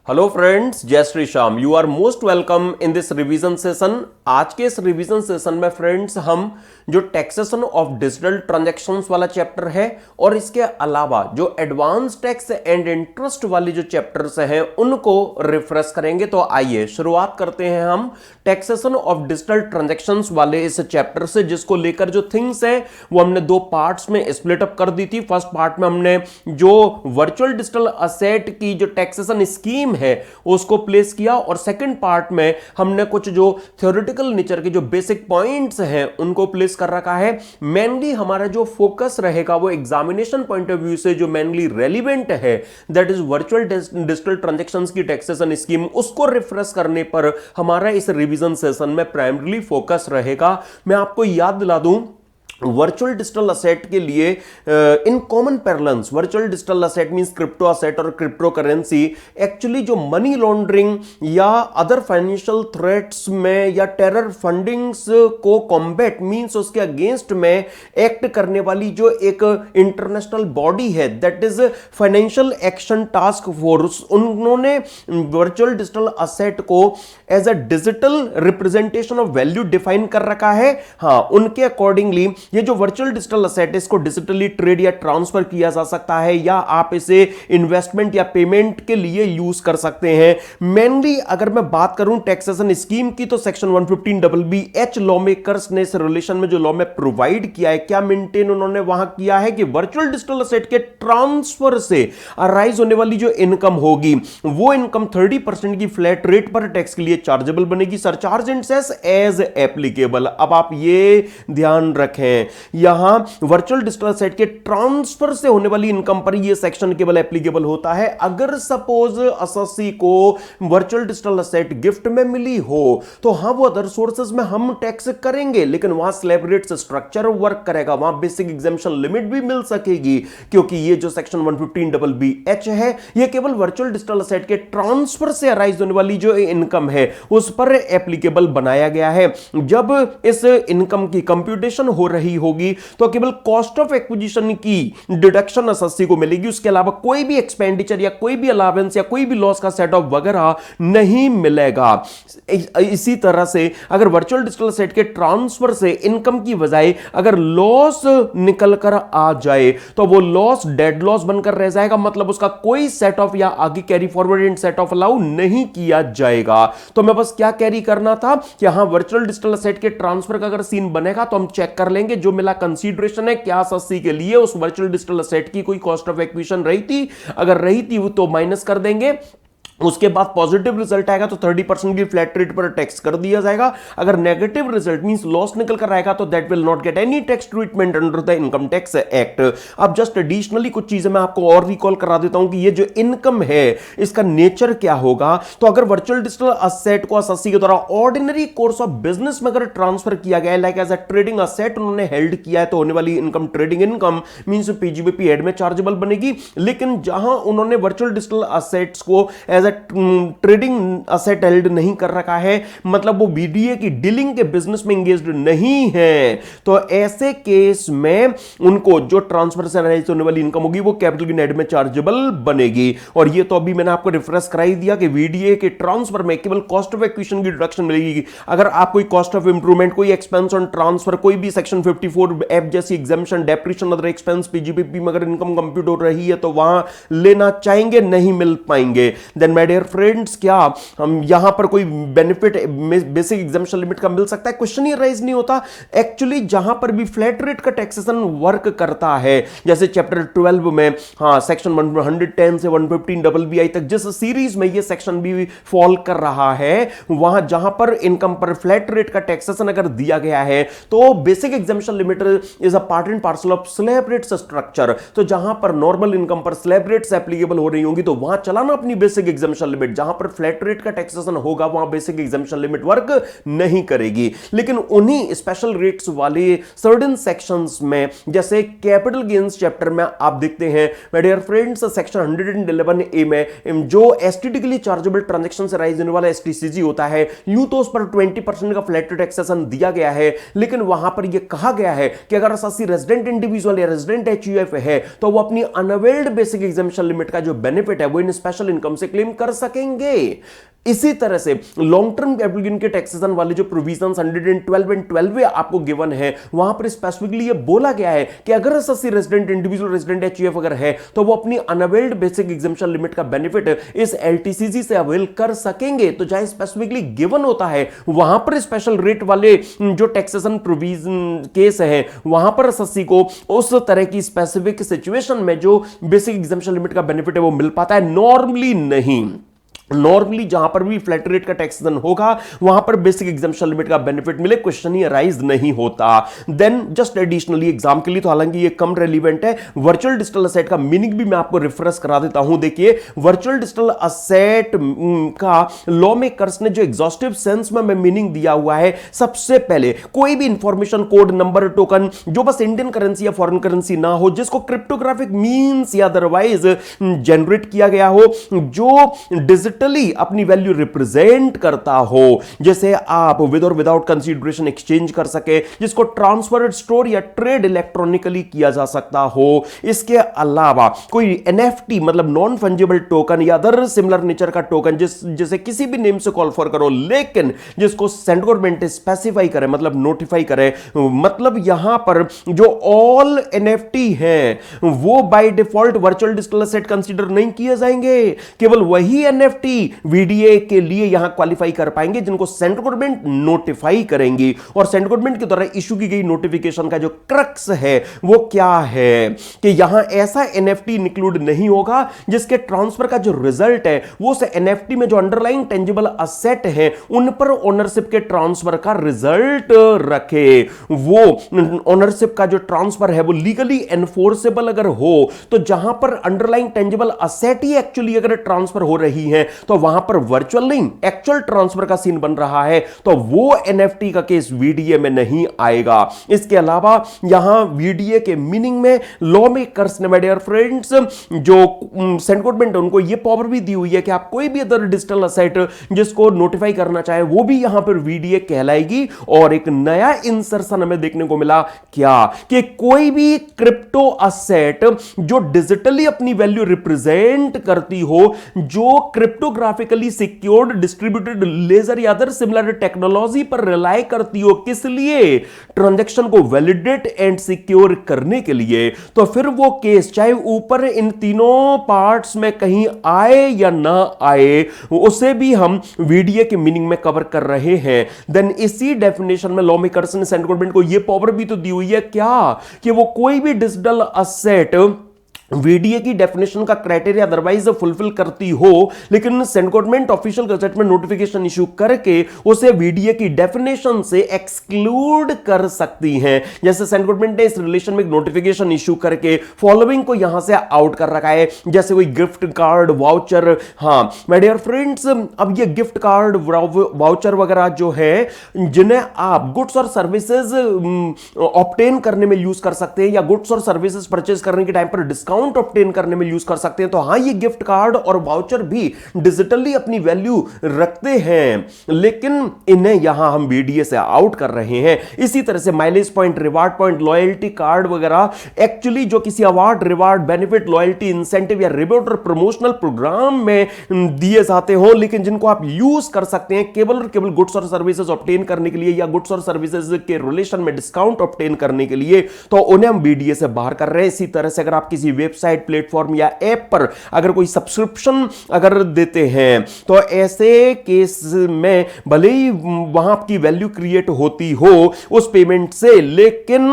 Hello friends, जय Shri Shyam. You are most welcome in this revision session. आज के इस रिवीजन सेशन में फ्रेंड्स हम जो टैक्सेशन ऑफ डिजिटल ट्रांजैक्शंस वाला चैप्टर है और इसके अलावा जो एडवांस टैक्स एंड इंटरेस्ट वाली जो चैप्टर्स हैं उनको रिफ्रेश करेंगे। तो आइए शुरुआत करते हैं हम टैक्सेशन ऑफ डिजिटल ट्रांजैक्शंस वाले इस चैप्टर से, जिसको लेकर जो थिंग्स हैं वो हमने दो पार्ट्स में स्प्लिट अप कर दी थी। फर्स्ट पार्ट में हमने जो वर्चुअल डिजिटल असेट की जो टैक्सेशन स्कीम है उसको प्लेस किया और सेकंड पार्ट में हमने कुछ जो थ्योरेटिकल नेचर के जो बेसिक पॉइंट्स हैं उनको प्लेस कर रखा है। मेनली हमारा जो फोकस रहेगा वो एग्जामिनेशन पॉइंट ऑफ व्यू से जो मेनली रेलिवेंट है, that is virtual digital transactions की टैक्सेशन स्कीम, उसको रिफ्रेश करने पर हमारा इस रिवीजन सेशन में प्राइमरीली फोकस रहेगा। मैं आपको याद दिला दूं, वर्चुअल डिजिटल असेट के लिए in common parlance virtual digital asset means crypto asset और क्रिप्टो करेंसी एक्चुअली जो मनी लॉन्ड्रिंग या अदर फाइनेंशियल थ्रेट्स में या टेरर फंडिंग्स को कॉम्बैट मींस उसके अगेंस्ट में एक्ट करने वाली जो एक इंटरनेशनल बॉडी है, that is financial action task force, उन्होंने वर्चुअल डिजिटल असेट को as a digital representation of value define कर रखा है। हाँ, उनके अकॉर्डिंगली ये जो वर्चुअल डिजिटल असेट है इसको डिजिटली ट्रेड या ट्रांसफर किया जा सकता है या आप इसे इन्वेस्टमेंट या पेमेंट के लिए यूज कर सकते हैं। मेनली अगर मैं बात करूं टैक्सेशन स्कीम की तो सेक्शन 115BBH लॉ मेकर्स ने इस रिलेशन में जो लॉ में प्रोवाइड किया है, क्या मेंटेन उन्होंने वहां किया है कि वर्चुअल डिजिटल असेट के ट्रांसफर से अराइज होने वाली जो इनकम होगी वो इनकम 30% की फ्लैट रेट पर टैक्स के लिए चार्जेबल बनेगी, surcharge and cess as applicable. अब आप ये ध्यान रखें, यहां वर्चुअल डिजिटल असेट के ट्रांसफर से होने वाली इनकम पर यह सेक्शन केवल एप्लीकेबल होता है अगर सपोज असेसी को वर्चुअल डिजिटल असेट गिफ्ट में मिली हो तो हां वो अदर सोर्सेज में हम टैक्स करेंगे, लेकिन वहां स्लैब रेट स्ट्रक्चर वर्क करेगा, वहां बेसिक एग्जेम्पशन लिमिट भी मिल सकेगी, क्योंकि ये जो सेक्शन 115BBH है ये केवल वर्चुअल डिजिटल असेट के ट्रांसफर से अराइज होने वाली जो इनकम है उस पर एप्लीकेबल बनाया गया है। जब इस इनकम की कंप्यूटेशन हो रही होगी तो केवल कॉस्ट ऑफ एक्विजिशन की डिडक्शन असेसी को मिलेगी, उसके अलावा कोई भी एक्सपेंडिचर या कोई भी अलावेंस या कोई भी लॉस का सेट ऑफ वगैरह नहीं मिलेगा। इसी तरह से अगर वर्चुअल डिजिटल असेट के ट्रांसफर से इनकम की बजाय अगर लॉस निकल कर आ जाए तो वो लॉस डेड लॉस बनकर रह जाएगा, मतलब उसका कोई सेट ऑफ या आगे carry forward and set of allow नहीं किया जाएगा। तो मैं बस क्या कैरी करना था कि हां वर्चुअल डिजिटल असेट के ट्रांसफर का अगर सीन बनेगा तो हम चेक कर लेंगे जो मिला कंसीडरेशन है क्या असेसी के लिए उस वर्चुअल डिजिटल असेट की कोई कॉस्ट ऑफ एक्विजिशन रही थी, अगर रही थी वो तो माइनस कर देंगे, उसके बाद पॉजिटिव रिजल्ट आएगा तो 30% की फ्लैट रेट पर टैक्स कर दिया जाएगा, अगर नेगेटिव रिजल्ट मींस लॉस निकल कर आएगा तो that will not get any tax treatment under the income tax act. अब जस्ट एडिशनली कुछ चीजें मैं आपको और रिकॉल करा देता हूं कि ये जो इनकम है इसका नेचर क्या होगा। तो अगर वर्चुअल डिजिटल असेट को असेसी के द्वारा ऑर्डिनरी कोर्स ऑफ बिजनेस में अगर ट्रांसफर किया गया है, like as a trading asset उन्होंने हेल्ड किया है, तो होने वाली income trading income means PGBP head में चार्जेबल बनेगी। लेकिन जहां उन्होंने वर्चुअल डिजिटल असेट्स को as a trading asset held नहीं कर रखा है, मतलब वो बीडीए की डीलिंग के बिजनेस में एंगेज्ड नहीं है, तो ऐसे केस में उनको जो ट्रांसफर से अराइज होने वाली इनकम होगी वो कैपिटल गेन एड में चार्जेबल बनेगी। और ये तो अभी मैंने आपको रिफ्रेश कराई दिया कि बीडीए के ट्रांसफर में केवल कॉस्ट ऑफ एक्विजिशन की डिडक्शन मिलेगी। अगर आप कोई कॉस्ट ऑफ इंप्रूवमेंट, कोई एक्सपेंस ऑन ट्रांसफर, कोई भी सेक्शन 54F जैसी exemption, depreciation, other expense PGBP में अगर इनकम कंप्यूट हो रही है तो वहां लेना चाहेंगे, नहीं मिल पाएंगे। देन माय डियर फ्रेंड्स, क्या हम यहां पर कोई बेनिफिट बेसिक एग्जेम्पशन लिमिट का मिल सकता है? क्वेश्चन ही राइज नहीं होता। एक्चुअली जहां पर भी फ्लैट रेट का टैक्सेशन वर्क करता है, जैसे चैप्टर 12 में हाँ सेक्शन 110 से 115BBI तक जिस सीरीज में ये सेक्शन भी फॉल कर रहा है, वहां जहां पर इनकम पर फ्लैट रेट का टैक्सेशन अगर दिया गया है तो basic exemption limit is a part and parcel of slab rates structure. तो जहां पर नॉर्मल इनकम पर स्लैब रेट्स एप्लीकेबल हो रही होंगी तो वहां चलाना अपनी बेसिक एग्जेम्पशन लिमिट, जहां पर फ्लैट रेट का टैक्सेशन होगा वहां बेसिक एग्जेम्पशन लिमिट वर्क नहीं करेगी। लेकिन उन्हीं स्पेशल रेट्स वाले सर्टेन सेक्शंस में जैसे कैपिटल गेन्स चैप्टर में आप देखते हैं my dear friends, section 111A में जो एसटीडी के लिए चार्जेबल ट्रांजैक्शन से राइज होने वाला एसटीसीजी होता है, यूं तो उस पर 20% का फ्लैट रेट टैक्सेशन दिया गया है, लेकिन वहां पर यह कहा गया है कि अगर असेसी रेजिडेंट इंडिविजुअल या रेजिडेंट एचयूएफ है तो वो अपनी अनअवेल्ड बेसिक एग्जेम्पशन लिमिट का जो बेनिफिट है वो इन स्पेशल इनकम से क्लेम कर सकेंगे। इसी तरह से लॉन्ग टर्म कैपिटल गेन के टैक्सेशन वाले जो प्रोविजंस 112 एंड 12 आपको गिवन है, वहां पर स्पेसिफिकली ये बोला गया है कि अगर SSC resident, individual resident HUF अगर है तो वो अपनी अनअवेल्ड बेसिक एग्जामिशन लिमिट का बेनिफिट इस एलटीसीजी से अवेल कर सकेंगे। तो जहां स्पेसिफिकली गिवन होता है वहां पर स्पेशल रेट वाले जो टैक्सेशन प्रोविजन केस है वहां पर एसएससी को उस तरह की स्पेसिफिक सिचुएशन में जो बेसिक एग्जामिशन लिमिट का बेनिफिट है वो मिल पाता है, नॉर्मली नहीं। नॉर्मली जहां पर भी फ्लैट रेट का टैक्सेशन होगा वहां पर बेसिक एग्जामिशन लिमिट का बेनिफिट मिले, क्वेश्चन ही अराइज नहीं होता। देन जस्ट एडिशनली एग्जाम के लिए, तो हालांकि ये कम रेलिवेंट है, वर्चुअल डिजिटल असेट का मीनिंग भी मैं आपको रिफ्रेश करा देता हूं। देखिए वर्चुअल डिजिटल असेट का लॉ मेकर्स ने जो एग्जॉस्टिव सेंस में मीनिंग दिया हुआ है, सबसे पहले कोई भी इंफॉर्मेशन कोड, नंबर, टोकन जो बस इंडियन करेंसी या फॉरेन करेंसी ना हो, जिसको क्रिप्टोग्राफिक मींस या अदरवाइज जनरेट किया गया हो, जो डिजिटली अपनी वैल्यू रिप्रेजेंट करता हो, जैसे आप विद और विदाउट कंसीडरेशन एक्सचेंज कर सके, जिसको ट्रांसफर, स्टोर या ट्रेड इलेक्ट्रॉनिकली किया जा सकता हो। इसके अलावा कोई एनएफटी मतलब नॉन फंजिबल टोकन या अदर सिमिलर नेचर का टोकन जैसे किसी भी नेम से कॉल फॉर करो, लेकिन जिसको सेंट्रल गवर्नमेंट स्पेसिफाई करे, मतलब नोटिफाई करे, मतलब यहां पर जो ऑल एनएफटी है वो by default virtual digital asset consider नहीं किए जाएंगे। केवल वही एनएफटी वीडीए के लिए यहां क्वालिफाई कर पाएंगे जिनको सेंट्रल गवर्नमेंट नोटिफाई करेंगी। और सेंट्रल गवर्नमेंट के द्वारा इशू की गई नोटिफिकेशन का जो क्रक्स है वो क्या है कि यहां ऐसा एनएफटी इंक्लूड नहीं होगा जिसके ट्रांसफर का जो रिजल्ट है वो उस एनएफटी में जो अंडरलाइंग टेंजिबल असेट है उन पर ओनरशिप के ट्रांसफर का रिजल्ट रखे। वो ओनरशिप का जो ट्रांसफर है वो लीगली एनफोर्सेबल अगर हो, तो जहां पर अंडरलाइंग टेंजिबल असेट ही एक्चुअली अगर ट्रांसफर हो रही है तो वहां पर वर्चुअल नहीं एक्चुअल ट्रांसफर का सीन बन रहा है, तो वो एनएफटी का केस वीडीए में नहीं आएगा। इसके अलावा यहां वीडीए के मीनिंग में लॉ मेकर्स ने, माय डियर फ्रेंड्स, जो सेंट्रल गवर्नमेंट है उनको ये पावर भी दी हुई है कि आप कोई भी अदर डिजिटल असेट जिसको नोटिफाई करना चाहे वो भी यहां पर वीडीए कहलाएगी। और एक नया इंसर्शन हमें देखने को मिला, क्या कि कोई भी क्रिप्टो असेट जो डिजिटली अपनी वैल्यू रिप्रेजेंट करती हो, जो क्रिप्टोग्राफिकली सिक्योर्ड डिस्ट्रीब्यूटेड लेजर या अदर सिमिलर टेक्नोलॉजी पर रिलाय करती हो, किस लिए? ट्रांजैक्शन को वैलिडेट एंड सिक्योर करने के लिए। तो फिर वो केस चाहे ऊपर इन तीनों पार्ट्स में कहीं आए या ना आए, उसे भी हम वीडीए के मीनिंग में कवर कर रहे हैं। देन इसी डेफिनेशन में लॉ मेकर्स ने सेंट्रल गवर्नमेंट को यह पावर भी तो दी हुई है, क्या कि वो कोई भी डिजिटल असेट वीडीए की डेफिनेशन का क्राइटेरिया अदरवाइज फुलफिल करती हो, लेकिन सेंट्रल गवर्नमेंट ऑफिशियल गजट में नोटिफिकेशन इशू करके उसे वीडीए की डेफिनेशन से एक्सक्लूड कर सकती हैं। जैसे सेंट्रल गवर्नमेंट ने इस रिलेशन में एक नोटिफिकेशन इशू करके फॉलोइंग को यहां से आउट कर रखा है, जैसे कोई गिफ्ट कार्ड, वाउचर। हां माय डियर फ्रेंड्स, अब ये गिफ्ट कार्ड, वाउचर वगैरह जो है जिन्हें आप गुड्स और सर्विसेज ऑब्टेन करने में यूज कर सकते हैं या गुड्स और सर्विसेज परचेज करने के टाइम पर डिस्काउंट ऑब्टेन करने में यूज कर सकते हैं, तो हां ये गिफ्ट कार्ड और वाउचर भी डिजिटली अपनी वैल्यू रखते हैं, लेकिन इन्हें यहां हम वीडीए से आउट कर रहे हैं। इसी तरह से mileage point, reward point, loyalty card वगैरह एक्चुअली जो किसी award, reward, benefit, loyalty, incentive या रिवॉर्ड और प्रमोशनल प्रोग्राम में दिए जाते हो, लेकिन जिनको आप यूज कर सकते हैं केवल और केवल गुड्स और सर्विसेज ऑब्टेन करने के लिए या गुड्स और सर्विसेज के रिलेशन में डिस्काउंट ऑब्टेन करने के लिए, तो उन्हें हम वीडीए से बाहर कर रहे हैं। इसी तरह से अगर आप किसी वेबसाइट, प्लेटफॉर्म या ऐप पर अगर कोई सब्सक्रिप्शन अगर देते हैं, तो ऐसे केस में भले ही वहां आपकी वैल्यू क्रिएट होती हो उस पेमेंट से, लेकिन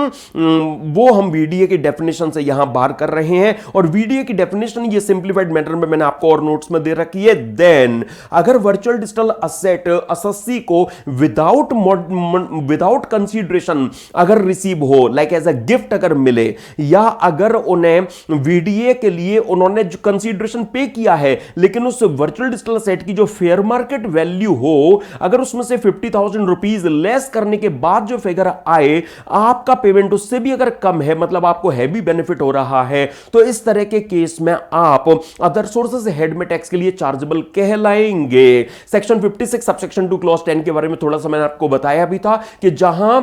वो हम वीडीए की डेफिनेशन से यहां बाहर कर रहे हैं। और वीडीए की डेफिनेशन ये सिंप्लीफाइड मैटर में मैंने आपको और नोट्स में दे रखी है। देन अगर वर्चुअल डिजिटल असेट एसएससी को विदाउट कंसीडरेशन अगर रिसीव हो, लाइक एज अ गिफ्ट अगर मिले, या अगर उन्हें वीडीए के लिए उन्होंने जो कंसीडरेशन पे किया है, लेकिन उस वर्चुअल डिजिटल असेट की जो फेयर मार्केट वैल्यू हो, अगर उसमें से 50,000 रुपीज लेस करने के बाद जो फिगर आए, आपका पेमेंट उससे भी अगर कम है, मतलब आपको हैवी बेनिफिट हो रहा है, तो इस तरह के केस में आप अदर सोर्सेज हेड में टैक्स के लिए चार्जेबल कहलाएंगे। सेक्शन 56 सबसेक्शन 2 क्लॉज 10 के बारे में थोड़ा सा मैंने आपको बताया भी था कि जहां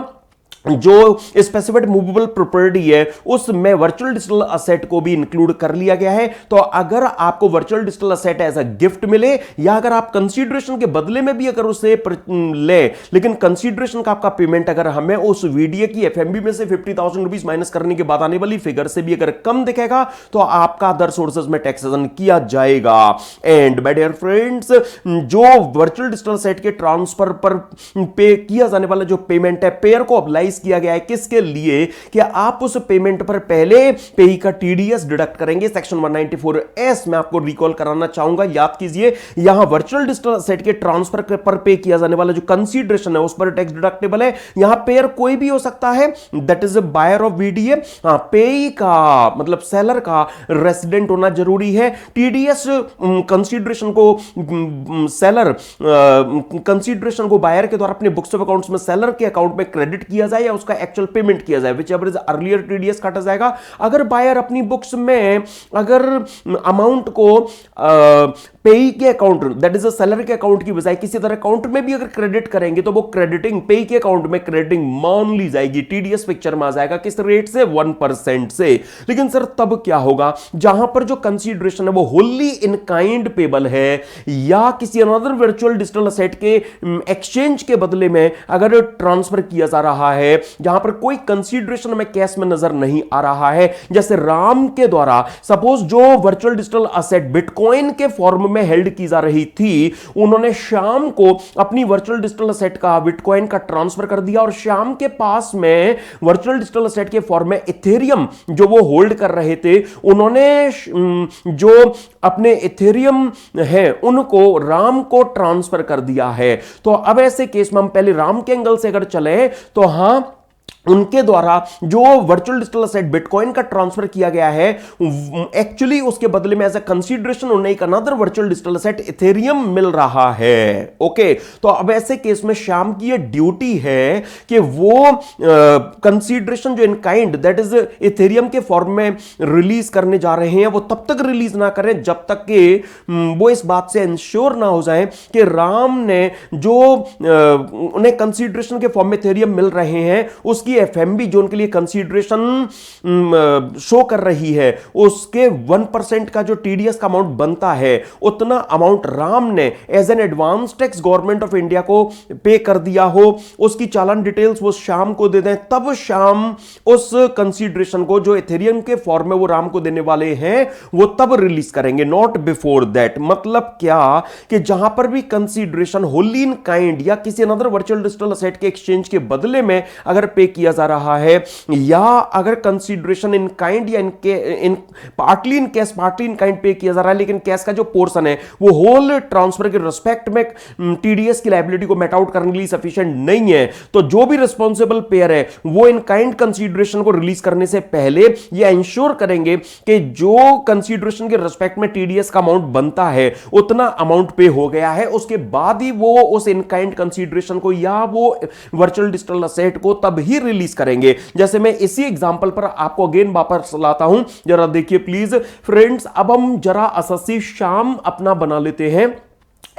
जो स्पेसिफाइड मूवेबल प्रॉपर्टी है उसमें वर्चुअल डिजिटल असेट को भी इंक्लूड कर लिया गया है। तो अगर आपको virtual digital asset as a gift मिले या अगर आप कंसीडरेशन के बदले में भी अगर उसे ले, लेकिन कंसीडरेशन का आपका पेमेंट अगर हमें उस वीडीए की एफएमबी में से 50,000 रुपीज माइनस करने के बाद आने वाली फिगर से भी अगर कम दिखेगा तो आपका अदर सोर्सेज में टैक्सेशन किया जाएगा। एंड माय डियर फ्रेंड्स, जो वर्चुअल डिजिटल असेट के ट्रांसफर पर पे किया जाने वाला जो पेमेंट है, पेयर को अप्लाई किया गया है किसके लिए कि आप उस पेमेंट पर पहले पेई का टीडीएस डिडक्ट करेंगे। सेक्शन 194(s मैं आपको रिकॉल कराना चाहूंगा, याद कीजिए, यहां वर्चुअल डिजिटल असेट के ट्रांसफर पर पे किया जाने वाला जो कंसीडरेशन है उस पर टैक्स डिडक्टेबल है। यहां पेयर कोई भी हो सकता है, that is a buyer of VDA. Payee का मतलब सेलर का रेसिडेंट होना जरूरी है। टीडीएस कंसीडरेशन को सेलर कंसीडरेशन को बायर के द्वारा अपने बुक्स ऑफ अकाउंट्स में सेलर के अकाउंट में क्रेडिट किया जाए या उसका एक्चुअल पेमेंट किया जाए, whichever is earlier TDS काटा जाएगा। अगर बायर अपनी बुक्स में अगर अमाउंट को पेई के अकाउंट दैट इज सेलर के अकाउंट की बजाय किसी तरह अकाउंट में भी अगर क्रेडिट करेंगे तो वो क्रेडिटिंग पेई के अकाउंट में क्रेडिटिंग मान ली जाएगी, टीडीएस पिक्चर में आ जाएगा। किस रेट से? 1% से। लेकिन सर तब क्या होगा जहां पर जो कंसीडरेशन है वो होली इन काइंड पेबल है या किसी अनदर वर्चुअल डिजिटल असेट के एक्सचेंज के बदले में अगर ट्रांसफर किया जा रहा है, जहां पर कोई कंसीडरेशन में कैश में नजर नहीं आ रहा है। जैसे राम के द्वारा सपोज जो वर्चुअल डिजिटल असेट बिटकॉइन के फॉर्म में हेल्ड की जा रही थी, उन्होंने श्याम को अपनी वर्चुअल डिजिटल असेट का बिटकॉइन का ट्रांसफर कर दिया और श्याम के पास में वर्चुअल डिजिटल असेट के फॉर्म में इथेरियम जो वो होल्ड कर रहे थे, उन्होंने जो अपने इथेरियम है उनको राम को ट्रांसफर कर दिया है। तो अब ऐसे केस में हम पहले राम के एंगल से अगर चले तो हां, उनके द्वारा जो वर्चुअल डिजिटल असेट बिटकॉइन का ट्रांसफर किया गया है, एक्चुअली उसके बदले में एज अ कंसीडरेशन उन्हें एक another virtual digital asset Ethereum मिल रहा है। ओके, तो अब ऐसे केस में श्याम की ये ड्यूटी है कि वो कंसीडरेशन जो in kind that is Ethereum के फॉर्म में रिलीज करने जा रहे हैं, वो तब तक रिलीज ना करें जब तक कि वो इस बात से इंश्योर ना हो जाए कि राम ने जो उन्हें कंसीडरेशन के फॉर्म में इथेरियम मिल रहे हैं उसकी एफएमबी जो उनके लिए कंसीडरेशन शो कर रही है, उसके 1% का जो टीडीएस का अमाउंट बनता है उतना अमाउंट राम ने as an advance tax Government of India को पे कर दिया हो, उसकी चालान डिटेल्स वो श्याम को दे दें, तब श्याम उस कंसीडरेशन को जो इथेरियम के फॉर्म में वो राम को देने वाले हैं वो तब रिलीज करेंगे, नॉट बिफोर दैट। मतलब क्या कि जहां पर भी कंसीडरेशन होली इन काइंड या किसी अनदर वर्चुअल डिजिटल असेट के एक्सचेंज के बदले में अगर पे किया जा रहा है या अगर कंसीडरेशन इन काइंड या in partly in cash partly in kind pay किया जा रहा है, लेकिन कैश का जो पोर्शन है वो होल ट्रांसफर के रिस्पेक्ट में टीडीएस की लायबिलिटी को मेट आउट करने के लिए सफिशिएंट नहीं है, तो जो भी रिस्पांसिबल पेयर है वो इन काइंड कंसीडरेशन को रिलीज करने से पहले ये इंश्योर करेंगे कि जो कंसीडरेशन के रिस्पेक्ट में टीडीएस का अमाउंट बनता है उतना अमाउंट पे हो गया है, उसके बाद ही वो उस इन काइंड कंसीडरेशन को या वो वर्चुअल डिजिटल असेट को तब ही रिलीज करेंगे। जैसे मैं इसी एग्जांपल पर आपको अगेन वापस लाता हूं, जरा देखिए प्लीज फ्रेंड्स। अब हम जरा अससी श्याम अपना बना लेते हैं।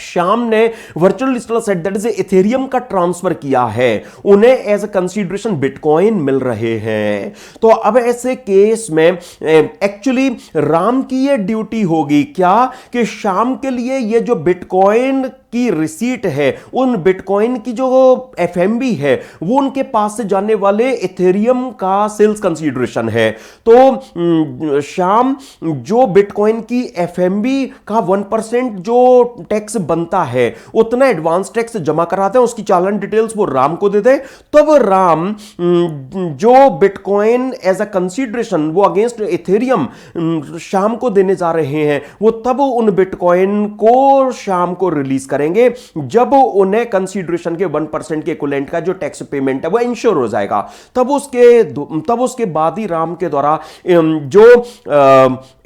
श्याम ने virtual digital asset that is Ethereum का ट्रांसफर किया है, उन्हें एज अ कंसीडरेशन बिटकॉइन मिल रहे हैं। तो अब ऐसे केस में एक्चुअली राम की यह ड्यूटी होगी क्या कि श्याम के लिए यह जो बिटकॉइन की रिसीट है, उन बिटकॉइन की जो एफएमबी है वो उनके पास से जाने वाले इथेरियम का सेल्स कंसीडरेशन है। तो श्याम जो बिटकॉइन की एफएमबी का 1% जो टैक्स बनता है उतना एडवांस टैक्स जमा कराते हैं, उसकी चालान डिटेल्स वो राम को दे दे, तब राम जो बिटकॉइन एज अ कंसीडरेशन वो अगेंस्ट इथेरियम श्याम को देने जा रहे हैं, वो तब उन बिटकॉइन को श्याम को रिलीज करेंगे जब उन्हें कंसीडरेशन के 1% के इक्विवेलेंट का जो टैक्स पेमेंट है वो इंश्योर हो जाएगा। तब उसके बाद ही राम के द्वारा जो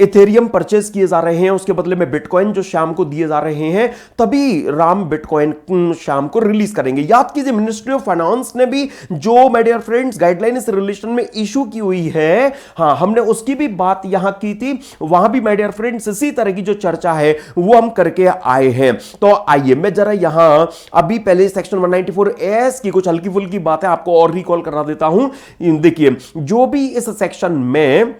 इथेरियम परचेज किए जा रहे हैं उसके बदले में बिटकॉइन जो श्याम को दिए जा रहे हैं, तभी राम बिटकॉइन शाम को रिलीज करेंगे। याद कीजिए मिनिस्ट्री ऑफ फाइनेंस ने भी जो माय डियर फ्रेंड्स गाइडलाइन इस रिलेशन में इशू की हुई है, हां हमने उसकी भी बात यहां की थी, वहां भी माय डियर फ्रेंड्स इसी तरह की जो चर्चा है वो हम करके आए हैं। तो आइए मैं जरा यहां अभी पहले सेक्शन 194 की कुछ हल्की फुल्की बातें आपको और रिकॉल करा देता हूं। देखिए जो भी इस सेक्शन में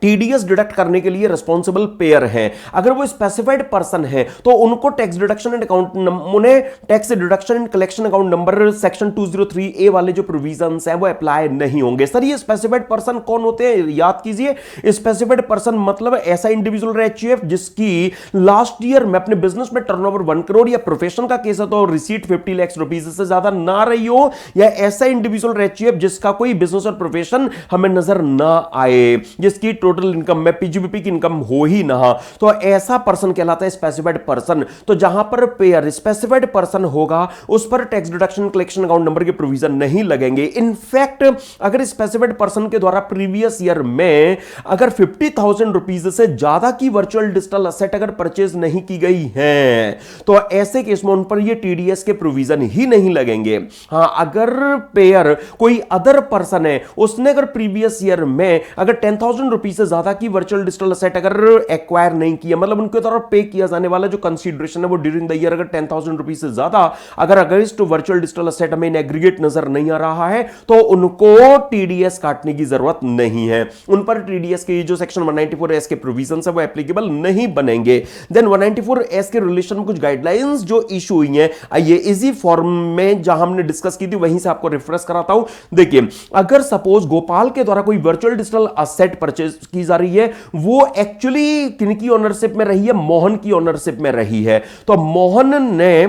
टीडीएस डिडक्ट करने के लिए रिस्पॉन्सिबल पेयर हैं, अगर वो स्पेसिफाइड पर्सन है तो उनको टैक्स डिडक्शन एंड अकाउंट उन्हें tax deduction and collection account number section 203A वाले जो प्रोविजंस हैं वो अप्लाई नहीं होंगे। सर ये स्पेसिफाइड पर्सन कौन होते हैं? याद कीजिए स्पेसिफाइड पर्सन मतलब ऐसा इंडिविजुअल एचयूएफ जिसकी लास्ट ईयर में अपने बिजनेस में टर्नओवर 1 करोड़ या प्रोफेशन का केस है तो रिसीट 50 लाख रुपीस से ज्यादा ना रही हो, या ऐसा इंडिविजुअल एचयूएफ जिसका कोई बिजनेस और प्रोफेशन हमें नजर ना आए, जिसकी टोटल इनकम में पीजीबीपी की इनकम हो ही ना, तो ऐसा पर्सन कहलाता है स्पेसिफाइड पर्सन। तो जहां पर पेयर स्पेसिफाइड पर्सन होगा उस पर tax deduction collection account number के प्रोविजन नहीं लगेंगे। इनफैक्ट अगर स्पेसिफाइड पर्सन के द्वारा प्रीवियस ईयर में अगर 50,000 रुपीज से ज्यादा की वर्चुअल डिजिटल असेट अगर परचेज नहीं की गई है तो ऐसे केस में उन पर ये टीडीएस के प्रोविजन ही नहीं लगेंगे। हां अगर पेयर कोई अदर पर्सन है, उसने अगर प्रीवियस ईयर में अगर 10,000 रुपीज से ज्यादा की वर्चुअल डिजिटल असेट अगर एक्वायर नहीं किया, मतलब उनके द्वारा पे किया जाने वाला जो कंसीडरेशन है वो ड्यूरिंग द ईयर अगर 10,000 रुपीज से ज्यादा अगर अगेंस्ट वर्चुअल डिजिटल असेट हमें इन एग्रीगेट नजर नहीं आ रहा है तो उनको टीडीएस काटने की जरूरत नहीं है, उन पर टीडीएस के जो सेक्शन 194S के प्रोविजन है वो एप्लीकेबल नहीं बनेंगे। देन 194S के रिलेशन में कुछ गाइडलाइंस जो इशू हुई हैं, आइए इजी फॉर्म में जहां हमने डिस्कस की थी वहीं से आपको रिफ्रेश कराता हूं। देखिए अगर सपोज गोपाल के द्वारा कोई वर्चुअल डिजिटल असेट परचेज की जा रही है, वो एक्चुअली किनकी ओनरशिप में रही है? मोहन की ओनरशिप में रही है। तो मोहन ने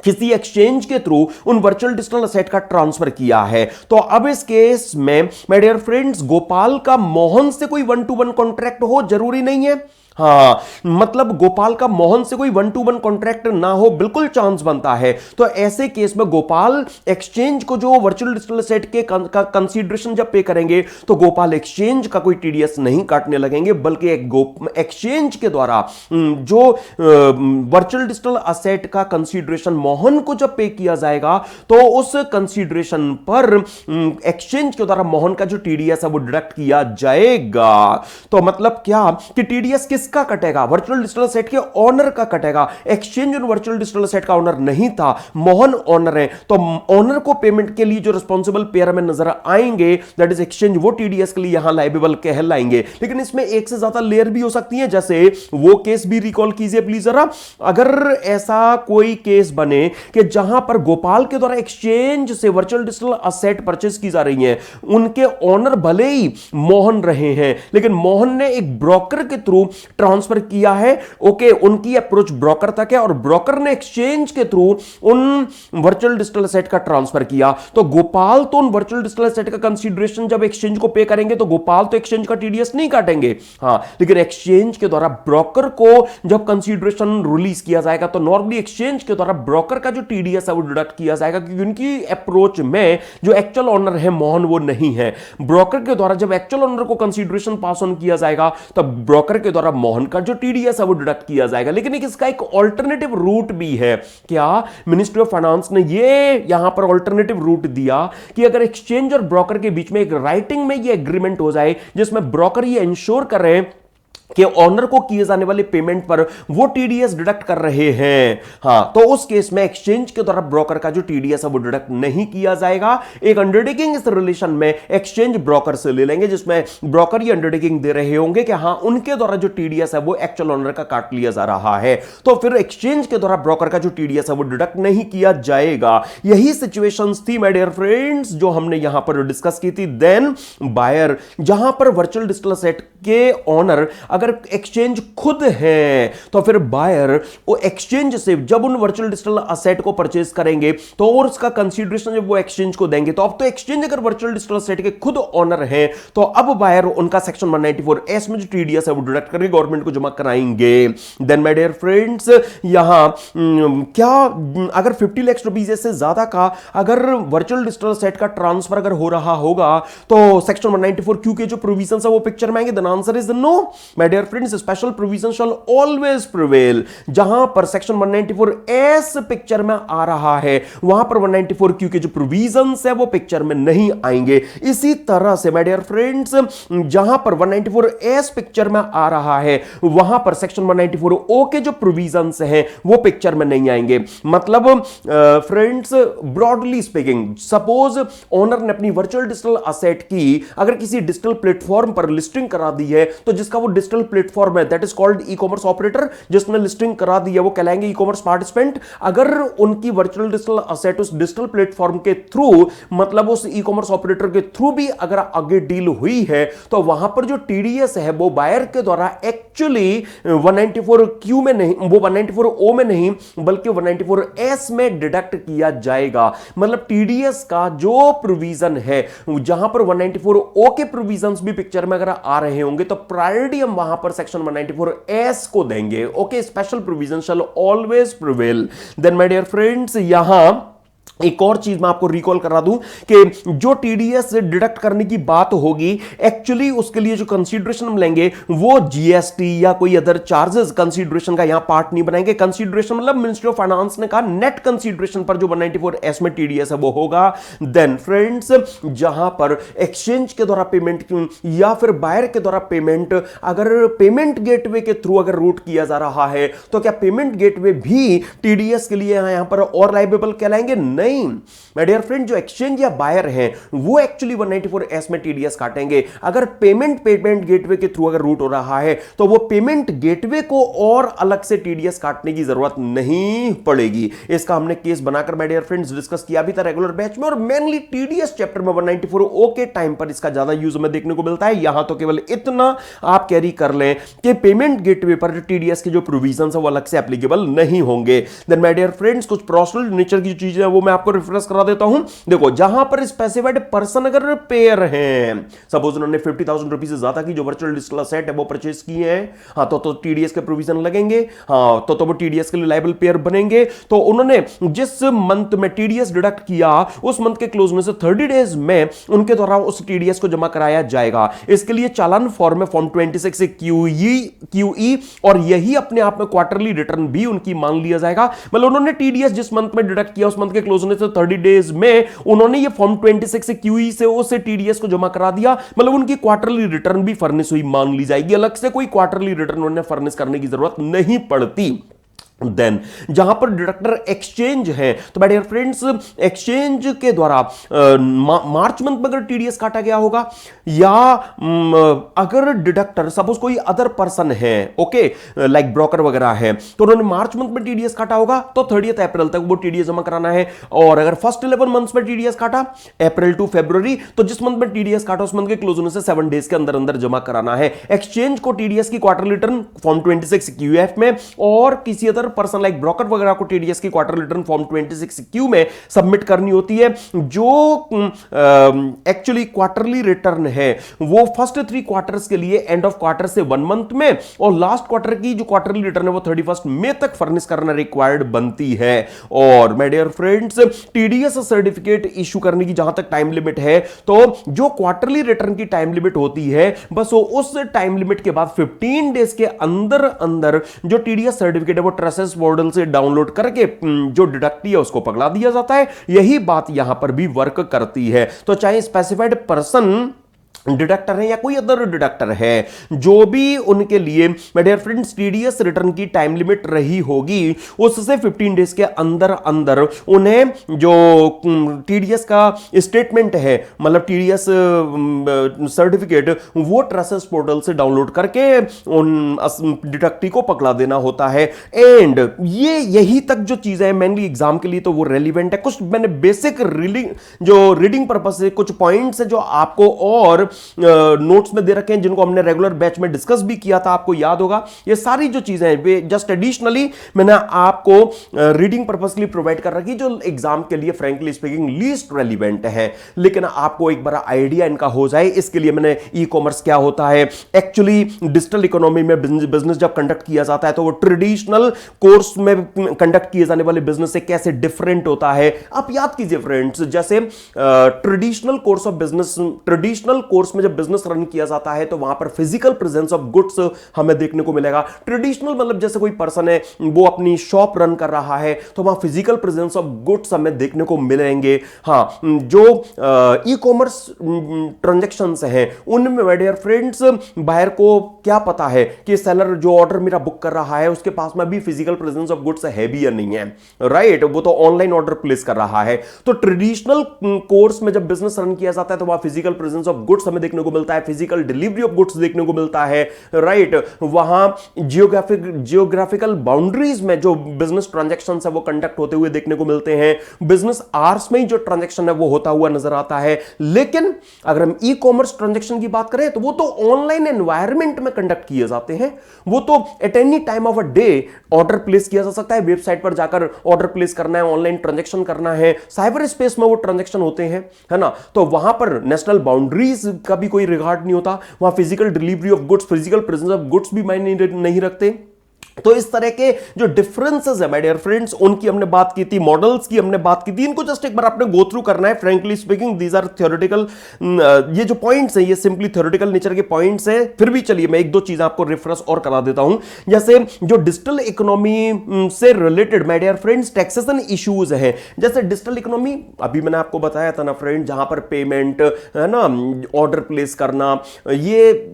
किसी एक्सचेंज के थ्रू उन वर्चुअल डिजिटल असेट का ट्रांसफर किया है। तो अब इस केस में माय डियर फ्रेंड्स गोपाल का मोहन से कोई 1-to-1 कॉन्ट्रैक्ट हो जरूरी नहीं है। हां मतलब गोपाल का मोहन से कोई 1-to-1 कॉन्ट्रैक्ट ना हो बिल्कुल चांस बनता है। तो ऐसे केस में गोपाल एक्सचेंज को जो वर्चुअल डिजिटल असेट के कंसीडरेशन जब पे करेंगे तो गोपाल एक्सचेंज का कोई टीडीएस नहीं काटने लगेंगे, बल्कि एक्सचेंज के द्वारा जो वर्चुअल डिजिटल असेट का कंसीडरेशन मोहन को जब पे किया जाएगा तो उस कंसीडरेशन पर एक्सचेंज के द्वारा मोहन का जो टीडीएस है वो डिडक्ट किया जाएगा। तो मतलब क्या कि टीडीएस किसका कटेगा? वर्चुअल डिजिटल असेट के ओनर का कटेगा। एक्सचेंज उन वर्चुअल डिजिटल असेट का ओनर नहीं था, मोहन ओनर है, तो ओनर को पेमेंट के लिए जो रिस्पॉन्सिबल पेयर में नजर आएंगे दैट इज एक्सचेंज, वो टीडीएस के लिए यहां लायबल कहलाएंगे। लेकिन इसमें एक से ज्यादा लेयर भी हो सकती है, जैसे वो केस भी रिकॉल कीजिए प्लीज जरा। अगर ऐसा कोई केस बने कि जहां पर गोपाल के द्वारा एक्सचेंज से वर्चुअल डिजिटल असेट परचेज की जा रही है, उनके ओनर भले ही मोहन रहे हैं लेकिन मोहन ने एक ब्रोकर के थ्रू ट्रांसफर किया है, ओके उनकी अप्रोच ब्रोकर तक है और ब्रोकर ने एक्सचेंज के थ्रू उन वर्चुअल डिजिटल असेट का ट्रांसफर किया। तो गोपाल तो उन वर्चुअल डिजिटल असेट का कंसीडरेशन जब एक्सचेंज को पे करेंगे तो गोपाल तो एक्सचेंज का टीडीएस नहीं काटेंगे। हां लेकिन एक्सचेंज के द्वारा ब्रोकर को जब कंसीडरेशन रिलीज किया जाएगा तो नॉर्मली एक्सचेंज के द्वारा ब्रोकर का जो टीडीएस है वो डिडक्ट किया जाएगा, क्योंकि उनकी अप्रोच में जो एक्चुअल ओनर है मोहन वो नहीं है। ब्रोकर के द्वारा जब एक्चुअल ओनर को कंसीडरेशन पास ऑन किया जाएगा तब ब्रोकर के द्वारा मोहन का जो टीडीएस है वो डिडक्ट किया जाएगा। लेकिन इसका एक ऑल्टरनेटिव रूट भी है। क्या? मिनिस्ट्री ऑफ फाइनेंस ने ये यहां पर ऑल्टरनेटिव रूट दिया कि अगर एक्सचेंज और ब्रोकर के बीच में एक राइटिंग में ये एग्रीमेंट हो जाए जिसमें ब्रोकर ये इंश्योर कर रहे हैं कि ऑनर को किए जाने वाले पेमेंट पर वो टीडीएस डिडक्ट कर रहे हैं, हां तो उस केस में एक्सचेंज के द्वारा ब्रोकर का जो टीडीएस है वो डिडक्ट नहीं किया जाएगा। एक अंडरटेकिंग इस रिलेशन में एक्सचेंज ब्रोकर से ले लेंगे जिसमें ब्रोकर ये अंडरटेकिंग दे रहे होंगे कि हां उनके द्वारा जो टीडीएस है वो एक्चुअल ओनर का काट लिया जा रहा है, तो फिर एक्सचेंज के द्वारा ब्रोकर का जो टीडीएस है वो डिडक्ट नहीं किया जाएगा। यही सिचुएशंस थी माय डियर फ्रेंड्स जो हमने यहां पर डिस्कस की थी। देन बायर, जहां पर वर्चुअल डिजिटल असेट के ओनर अगर एक्सचेंज खुद है तो फिर बायर वो एक्सचेंज से जब उन वर्चुअल डिजिटल असेट को परचेज करेंगे तो और उसका कंसीडरेशन जब वो एक्सचेंज को देंगे, तो अब तो एक्सचेंज अगर वर्चुअल डिजिटल असेट के खुद ओनर है तो अब बायर उनका सेक्शन 194S में जो टीडीएस है वो डिडक्ट करके गवर्नमेंट को जमा कराएंगे। देन माय डियर फ्रेंड्स यहां क्या अगर 50 लाख रुपीस से ज्यादा का अगर वर्चुअल डिजिटल असेट का ट्रांसफर अगर हो रहा होगा तो सेक्शन 194Q के जो प्रोविजंस है वो पिक्चर में आएंगे? Then answer is no my dear friends special provision shall always prevail. जहां पर सेक्शन 194 पिक्चर में आ रहा है वहां पर 194 के जो प्रोविजंस है वो पिक्चर में नहीं आएंगे। इसी तरह से माय डियर फ्रेंड्स जहां पर 194 पिक्चर में आ रहा है वहां पर सेक्शन 194 के जो प्रोविजंस हैं वो पिक्चर में नहीं आएंगे। मतलब friends broadly speaking, suppose owner ने अपनी वर्चुअल डिजिटल असेट की अगर किसी डिजिटल प्लेटफॉर्म पर लिस्टिंग करा दी है तो जिसका वो डिजिटल प्लेटफॉर्म है that is called e commerce operator. जिसने लिस्टिंग करा दी है वो कहलाएंगे ई कॉमर्स पार्टिसिपेंट। अगर उनकी वर्चुअल डिजिटल असेट उस डिजिटल प्लेटफॉर्म के थ्रू, मतलब उस ई कॉमर्स ऑपरेटर के थ्रू भी अगर आगे डील हुई है तो वहां पर जो टीडीएस है वो बायर के द्वारा एक्चुअली 194 क्यू में नहीं, वो 194 ओ में नहीं बल्कि 194 एस में डिडक्ट किया जाएगा। मतलब टीडीएस का जो प्रोविजन है जहां पर 194 ओ के प्रोविजंस भी पिक्चर में अगर आ रहे होंगे तो प्रायोरिटी हम वहां पर सेक्शन 194 एस को देंगे। Okay, special provision shall always prevail. Then my dear friends यहां एक और चीज मैं आपको रिकॉल करा दूं कि जो टीडीएस डिडक्ट करने की बात होगी एक्चुअली उसके लिए जो कंसीडरेशन हम लेंगे वो जीएसटी या कोई अदर चार्जेस कंसीडरेशन का यहां पार्ट नहीं बनाएंगे। कंसीडरेशन मतलब मिनिस्ट्री ऑफ फाइनेंस ने कहा नेट कंसीडरेशन पर जो 194 एस में टीडीएस है वो होगा। देन फ्रेंड्स जहां पर एक्सचेंज के द्वारा पेमेंट या फिर बायर के द्वारा पेमेंट अगर पेमेंट गेटवे के थ्रू अगर रूट किया जा रहा है तो क्या पेमेंट गेटवे भी टीडीएस के लिए यहां पर और लाइबेबल कहलाएंगे? नहीं माय डियर फ्रेंड, जो एक्सचेंज या बायर हैं वो एक्चुअली 194 एस में टीडीएस काटेंगे। अगर पेमेंट गेटवे के थ्रू अगर रूट हो रहा है तो वो पेमेंट गेटवे को और अलग से टीडीएस काटने की जरूरत नहीं पड़ेगी। इसका हमने केस बनाकर माय डियर फ्रेंड्स डिस्कस किया भी था रेगुलर बैच में, और मेनली टीडीएस चैप्टर में 194 ओ के टाइम पर इसका ज्यादा यूज हमें देखने को मिलता है। यहां तो केवल इतना आप कैरी कर लें कि पेमेंट गेटवे पर टीडीएस के जो प्रोविजंस है वो अलग से एप्लीकेबल नहीं होंगे। देन माय डियर फ्रेंड्स कुछ प्रोसेडुरल नेचर की चीजें हैं वो मैं आपको रेफरेंस करा देता हूं। देखो जहां पर स्पेसिफाइड पर्सन अगर पेयर हैं, सपोज उन्होंने 50,000 रुपए से ज्यादा की जो वर्चुअल डिजिटल असेट है वो परचेज किए हैं, हाँ तो टीडीएस के प्रोविजन लगेंगे, हाँ तो वो टीडीएस के लिए लायबल पेयर बनेंगे। तो उन्होंने जिस मंथ में टीडीएस डिडक्ट किया उस मंथ के क्लोज में से 30 डेज में उनके द्वारा उस टीडीएस को जमा कराया जाएगा। इसके लिए चालान फॉर्म में फॉर्म 26 से क्यूई और यही अपने आप में क्वार्टरली रिटर्न भी उनकी मान लिया जाएगा। मतलब उन्होंने टीडीएस जिस मंथ में डिडक्ट किया उस मंथ के क्लोज होने से 30 डेज में उन्होंने ये फॉर्म 26 से क्यूई से उसे टीडीएस को जमा करा दिया। मतलब उनकी क्वार्टरली रिटर्न भी फर्निश हुई मान ली जाएगी। अलग से कोई क्वार्टरली रिटर्न उन्हें फर्निश करने की जरूरत नहीं पड़ती। देन जहां पर डिडक्टर एक्सचेंज है तो माय डियर फ्रेंड्स एक्सचेंज के द्वारा मार्च मंथ में अगर टीडीएस काटा गया होगा या अगर डिडक्टर सपोज कोई अदर पर्सन है, ओके लाइक ब्रोकर वगैरह है, तो उन्होंने मार्च मंथ में टीडीएस काटा होगा तो 30 अप्रैल तक वो टीडीएस जमा कराना है। और अगर फर्स्ट 11 मंथ्स में टीडीएस काटा अप्रैल टू फरवरी तो जिस मंथ में टीडीएस काटा उस मंथ के क्लोज होने से 7 डेज के अंदर अंदर जमा कराना है। एक्सचेंज को टीडीएस की क्वार्टर रिटर्न फॉर्म 26 क्यूएफ में और किसी अदर पर्सन लाइक ब्रोकर वगैरह को टीडीएस की क्वार्टर रिटर्न फॉर्म 26 क्यू में सबमिट करनी होती है। जो एक्चुअली क्वार्टरली रिटर्न है वो फर्स्ट 3 क्वार्टर्स के लिए एंड ऑफ क्वार्टर से 1 मंथ में और लास्ट क्वार्टर की जो क्वार्टरली रिटर्न है वो 31 मई तक फर्निश करना रिक्वायर्ड बनती है। और my dear friends TDS certificate issue करने की जहां तक टाइम लिमिट है तो जो क्वार्टरली रिटर्न की टाइम लिमिट होती है बस वो उस टाइम लिमिट के बाद 15 डेज के अंदर अंदर जो टीडीएस सर्टिफिकेट है वो ट्रसेस पोर्टल से डाउनलोड करके जो डिडक्ट है उसको पकड़ा दिया जाता है। यही बात यहां पर भी वर्क करती है। तो चाहे स्पेसिफाइड पर्सन डिडक्टर है या कोई अदर डिडक्टर है जो भी उनके लिए my dear friends TDS return की टाइम लिमिट रही होगी उससे 15 डेज के अंदर अंदर उन्हें जो टीडीएस का स्टेटमेंट है मतलब टीडीएस सर्टिफिकेट वो ट्रसेस पोर्टल से डाउनलोड करके उन डिडक्टी को पकड़ा देना होता है। एंड ये यही तक जो चीजें हैं मेनली एग्जाम के लिए तो वो रेलिवेंट है। कुछ मैंने बेसिक रीडिंग पर्पस से कुछ पॉइंट्स है जो आपको और नोट्स में दे रखे हैं जिनको हमने रेगुलर बैच में डिस्कस भी किया था, आपको याद होगा। ये सारी जो चीजें हैं वे जस्ट एडिशनली मैंने आपको रीडिंग पर्पस के लिए प्रोवाइड कर रखी जो एग्जाम के लिए फ्रैंकली स्पीकिंग लीस्ट रेलिवेंट है, लेकिन आपको एक बड़ा आइडिया इनका हो जाए इसके लिए मैंने ई कॉमर्स क्या होता है, एक्चुअली डिजिटल इकोनॉमी में बिजनेस जब कंडक्ट किया जाता है तो वो ट्रेडिशनल कोर्स में कंडक्ट किए जाने वाले बिजनेस से कैसे डिफरेंट होता है। आप याद कीजिए फ्रेंड्स, जैसे traditional course of business course में जब बिजनेस रन किया जाता है तो वहां पर फिजिकल प्रेजेंस ऑफ गुड्स हमें देखने को मिलेगा। ट्रेडिशनल मतलब जैसे कोई पर्सन है वो अपनी शॉप रन कर रहा है तो वहां फिजिकल प्रेजेंस ऑफ गुड्स हमें देखने को मिलेंगे। हाँ, जो ई कॉमर्स ट्रांजैक्शंस हैं उनमें माय डियर फ्रेंड्स बायर को क्या पता है कि सेलर जो ऑर्डर मेरा बुक कर रहा है उसके पास में भी फिजिकल प्रेजेंस ऑफ गुड्स है भी या नहीं है, राइट? वो तो ऑनलाइन ऑर्डर प्लेस कर रहा है। तो ट्रेडिशनल कोर्स में जब बिजनेस रन किया जाता है तो वहां फिजिकल प्रेजेंस ऑफ गुड्स हमें देखने को मिलता है, फिजिकल डिलीवरी ऑफ गुड्स देखने को मिलता है, राइट? वहां जियोग्राफिकल बाउंड्रीज में जो बिजनेस ट्रांजैक्शन है वो कंडक्ट होते हुए देखने को मिलते हैं। बिजनेस आवर्स में ही जो ट्रांजैक्शन है वो होता हुआ नजर आता है। लेकिन अगर हम ई कॉमर्स ट्रांजैक्शन की बात करें तो वो तो ऑनलाइन एनवायरमेंट में कंडक्ट किए जाते हैं। वो तो at any time of a day order place किया जा सकता है, वेबसाइट पर जाकर ऑर्डर प्लेस करना है, ऑनलाइन ट्रांजैक्शन करना है, साइबर स्पेस में वो ट्रांजैक्शन होते हैं, है ना? तो वहां पर नेशनल बाउंड्रीज का भी कोई रिगार्ड नहीं होता, वहां physical delivery of goods, physical presence of goods भी मायने नहीं रखते। तो इस तरह के जो डिफरेंसेस है माय डियर फ्रेंड्स उनकी हमने बात की थी, मॉडल्स की हमने बात की थी। इनको जस्ट एक बार आपने गो थ्रू करना है। Frankly speaking these are theoretical, ये जो पॉइंट्स हैं ये सिंपली थ्योरेटिकल नेचर के पॉइंट्स हैं। फिर भी चलिए मैं एक दो चीजें आपको रिफ्रेश और करा देता हूं। जैसे जो डिजिटल इकोनॉमी से related my dear friends taxation issues हैं, जैसे डिजिटल इकोनॉमी अभी मैंने आपको बताया था ना फ्रेंड, जहां पर पेमेंट है ना, ऑर्डर प्लेस करना, ये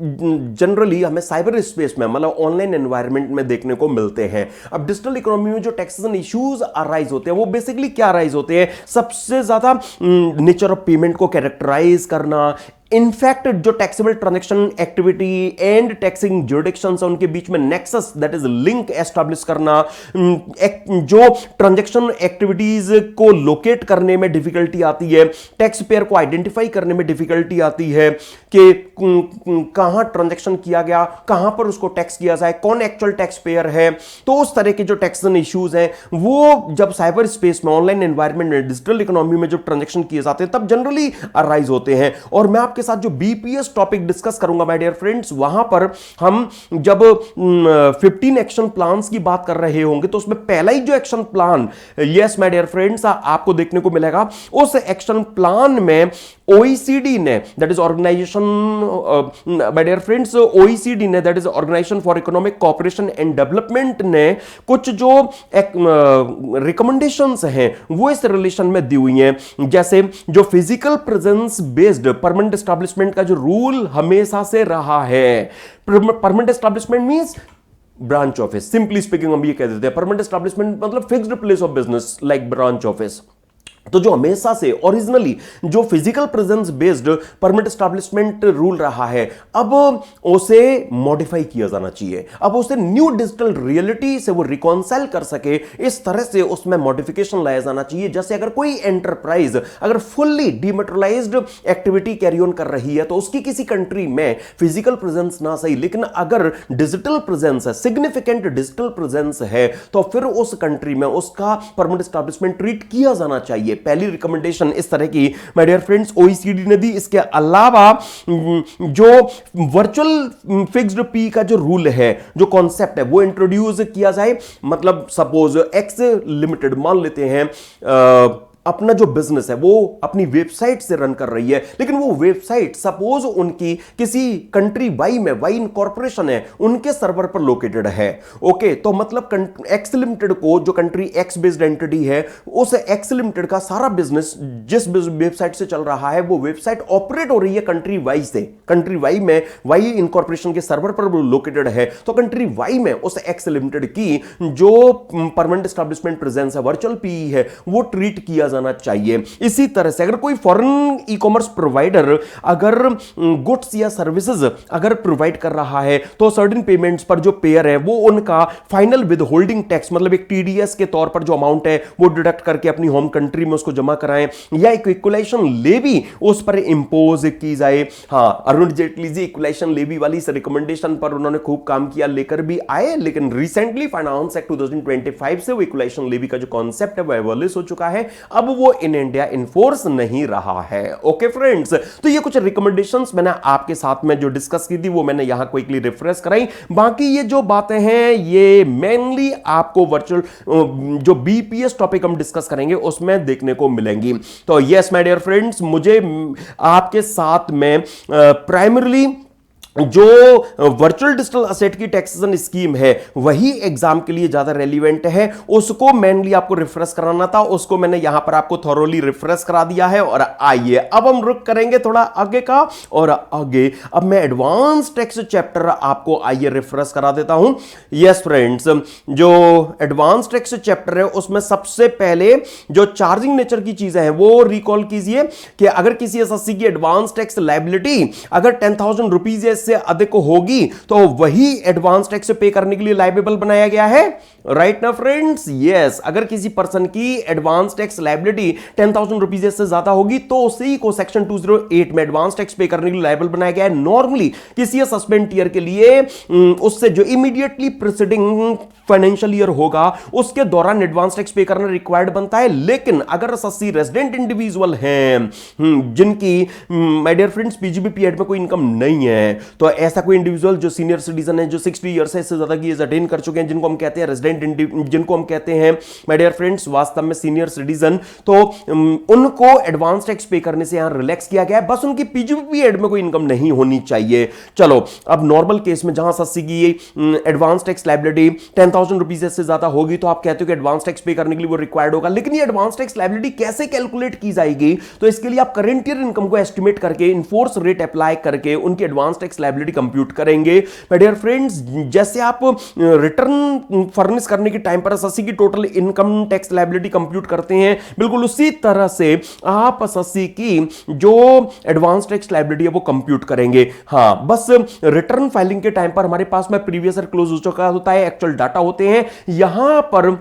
जनरली हमें साइबर स्पेस में मतलब ऑनलाइन एनवायरमेंट में देखने को मिलते हैं। अब डिजिटल इकोनॉमी में जो टैक्सेशन इश्यूज अराइज होते हैं वो बेसिकली क्या अराइज होते हैं? सबसे ज्यादा नेचर ऑफ पेमेंट को कैरेक्टराइज करना, इनफैक्ट जो taxable transaction activity and taxing jurisdictions उनके बीच में nexus that is link establish करना, जो ट्रांजैक्शन एक्टिविटीज को लोकेट करने में डिफिकल्टी आती है, टैक्स पेयर को आइडेंटिफाई करने में डिफिकल्टी आती है कि कहां ट्रांजैक्शन किया गया, कहां पर उसको टैक्स किया जाए, कौन एक्चुअल टैक्स पेयर है। तो उस तरह के जो टैक्सेशन इश्यूज हैं वो जब साइबर स्पेस में, ऑनलाइन एनवायरमेंट में, डिजिटल इकोनॉमी में जब ट्रांजैक्शन किए जाते हैं तब जनरली अराइज होते हैं। और मैं आपके साथ जो बीपीएस टॉपिक डिस्कस करूंगा माय डियर फ्रेंड्स, वहां पर हम जब 15 एक्शन प्लान्स की बात कर रहे होंगे तो उसमें पहला ही जो action plan, yes my dear friends, आपको देखने को मिलेगा। उस एक्शन प्लान में ओईसीडी ने, that is organisation my dear friends, OECD ने, that is organisation for economic cooperation and development ने कुछ जो रिकमेंडेशंस हैं वो इस रिलेशन में दी हुई हैं। जैसे जो physical presence based permanent establishment का जो रूल हमेशा से रहा है, permanent establishment means branch office, simply speaking हम ये कह देते हैं परमानेंट एस्टैब्लिशमेंट मतलब fixed place of business like branch office. तो जो हमेशा से ओरिजिनली जो physical presence based permanent establishment rule रहा है, अब उसे मॉडिफाई किया जाना चाहिए। अब उसे न्यू डिजिटल रियलिटी से वो रिकॉन्साइल कर सके, इस तरह से उसमें मॉडिफिकेशन लाया जाना चाहिए। जैसे अगर कोई एंटरप्राइज अगर फुल्ली डिमेटेरियलाइज्ड एक्टिविटी कैरी ऑन कर रही है तो उसकी किसी कंट्री में फिजिकल प्रेजेंस ना सही, लेकिन अगर डिजिटल प्रेजेंस है, सिग्निफिकेंट डिजिटल प्रेजेंस है, तो फिर उस कंट्री में उसका परमानेंट एस्टैब्लिशमेंट ट्रीट किया जाना चाहिए। पहली रिकमेंडेशन इस तरह की माय डियर फ्रेंड्स ओईसीडी ने दी। इसके अलावा जो वर्चुअल फिक्स्ड पी का जो रूल है, जो कॉन्सेप्ट है, वो इंट्रोड्यूस किया जाए। मतलब सपोज एक्स लिमिटेड मान लेते हैं अपना जो बिजनेस है वो अपनी वेबसाइट से रन कर रही है, लेकिन वो वेबसाइट सपोज उनकी किसी कंट्री वाई में, वाई इनकॉर्पोरेशन है, उनके सर्वर पर लोकेटेड है। ओके, तो मतलब एक्स लिमिटेड को, जो कंट्री एक्स बेस्ड एंटिटी है, उस एक्स लिमिटेड का सारा बिजनेस जिस वेबसाइट से चल रहा है वो वेबसाइट ऑपरेट हो रही है कंट्री वाई से। कंट्री वाई में वाई इनकॉर्पोरेशन के सर्वर पर लोकेटेड है, तो कंट्री वाई में उस एक्स लिमिटेड की जो परमानेंट एस्टैब्लिशमेंट प्रेजेंस है, वर्चुअल पीई है, वो ट्रीट किया जाना चाहिए। इसी तरह से अगर कोई फॉरेन ई कॉमर्स प्रोवाइडर अगर गुड्स या सर्विसेज अगर प्रोवाइड कर रहा है तो सर्टेन पेमेंट्स पर जो पेयर है वो उनका फाइनल विद होल्डिंग टैक्स मतलब एक टीडीएस के तौर पर जो अमाउंट है वो डिडक्ट करके अपनी होम कंट्री में उसको जमा कराएं, या एक इक्वलाइजेशन लेवी उस पर इंपोज की जाए। हां, अरुण जेटली जी इक्वलाइजेशन लेवी वाली इस रिकमेंडेशन पर उन्होंने खूब काम किया, लेकर भी आए, लेकिन रिसेंटली फाइनेंस एक्ट 2025 से वो इक्वलाइजेशन लेवी का जो कॉन्सेप्ट है वो एबॉलिश हो चुका है। अब वो इन इंडिया इन्फोर्स नहीं रहा है। ओके फ्रेंड्स, तो ये कुछ रिकमेंडेशंस मैंने आपके साथ में जो डिस्कस की थी वो मैंने यहां क्विकली रिफ्रेश कराई। बाकी ये जो बातें हैं ये मेनली आपको वर्चुअल जो बीपीएस टॉपिक हम डिस्कस करेंगे उसमें देखने को मिलेंगी। तो यस माय डियर फ्रेंड्स, मुझे आपके साथ में प्राइमरली जो वर्चुअल डिजिटल असेट की टैक्सेशन स्कीम है वही एग्जाम के लिए ज्यादा रेलिवेंट है, उसको मेनली आपको रिफ्रेश कराना था, उसको मैंने यहां पर आपको थॉरोली रिफ्रेश करा दिया है। और आइए अब हम रुक करेंगे थोड़ा आगे का, और आगे अब मैं एडवांस टैक्स चैप्टर आपको आइए रिफ्रेश करा देता हूं। यस फ्रेंड्स, जो एडवांस टैक्स चैप्टर है उसमें सबसे पहले जो चार्जिंग नेचर की चीजें हैं वो रिकॉल कीजिए कि अगर किसी एसएससी की एडवांस टैक्स लायबिलिटी अगर 10,000 रुपीज से अधिक होगी तो वही एडवांस टैक्स पे करने के लिए लायबल बनाया गया है। राइट ना फ्रेंड्स? यस, अगर किसी पर्सन की एडवांस टैक्स लायबिलिटी 10,000 रुपीज से ज्यादा होगी तो उसी को सेक्शन 208 में एडवांस टैक्स पे करने के लिए लायबल बनाया गया है। नॉर्मली किसी सस्पेंड ईयर के लिए उससे जो इमीडिएटली प्रीसीडिंग फाइनेंशियल ईयर होगा उसके दौरान एडवांस टैक्स पे करना रिक्वायर्ड बनता है। लेकिन अगर एसएससी रेजिडेंट इंडिविजुअल हैं जिनकी माय डियर फ्रेंड्स पीजीबीपीएड में कोई इनकम नहीं है, तो ऐसा कोई इंडिविजुअल जो सीनियर सिटीजन है, जो 60 ईयर्स से ज्यादा की एज अटेन कर चुके हैं, जिनको हम कहते हैं रेजिडेंट, जिनको हम कहते हैं माय डियर फ्रेंड्स वास्तव में सीनियर सिटीजन, तो उनको एडवांस टैक्स पे करने से यहां रिलैक्स किया गया है। बस उनकी पीजीबीपीएड में कोई इनकम नहीं होनी चाहिए। चलो, अब नॉर्मल केस में जहां एसएससी की एडवांस टैक्स लायबिलिटी 10,000 रुपीज से ज्यादा होगी तो आप कहते हो कि एडवांस टैक्स पे करने के लिए वो रिक्वायर्ड होगा। लेकिन ये एडवांस टैक्स लायबिलिटी कैसे कैलकुलेट की जाएगी? तो इसके लिए आप करंट ईयर इनकम को एस्टिमेट करके इनफोर्स रेट अप्लाई करके उनकी एडवांस टैक्स लायबिलिटी कंप्यूट करेंगे। माय डियर फ्रेंड्स, जैसे आप रिटर्न फर्निश करने के टाइम पर एसएससी की total income tax liability compute करते हैं, बिल्कुल उसी तरह से आप एसएससी की जो एडवांस टैक्स लायबिलिटी है वो कंप्यूट करेंगे। हां, बस रिटर्न फाइलिंग के टाइम पर हमारे पास में प्रीवियस ईयर क्लोज हो चुका होता है, एक्चुअल डाटा होते हैं। यहां पर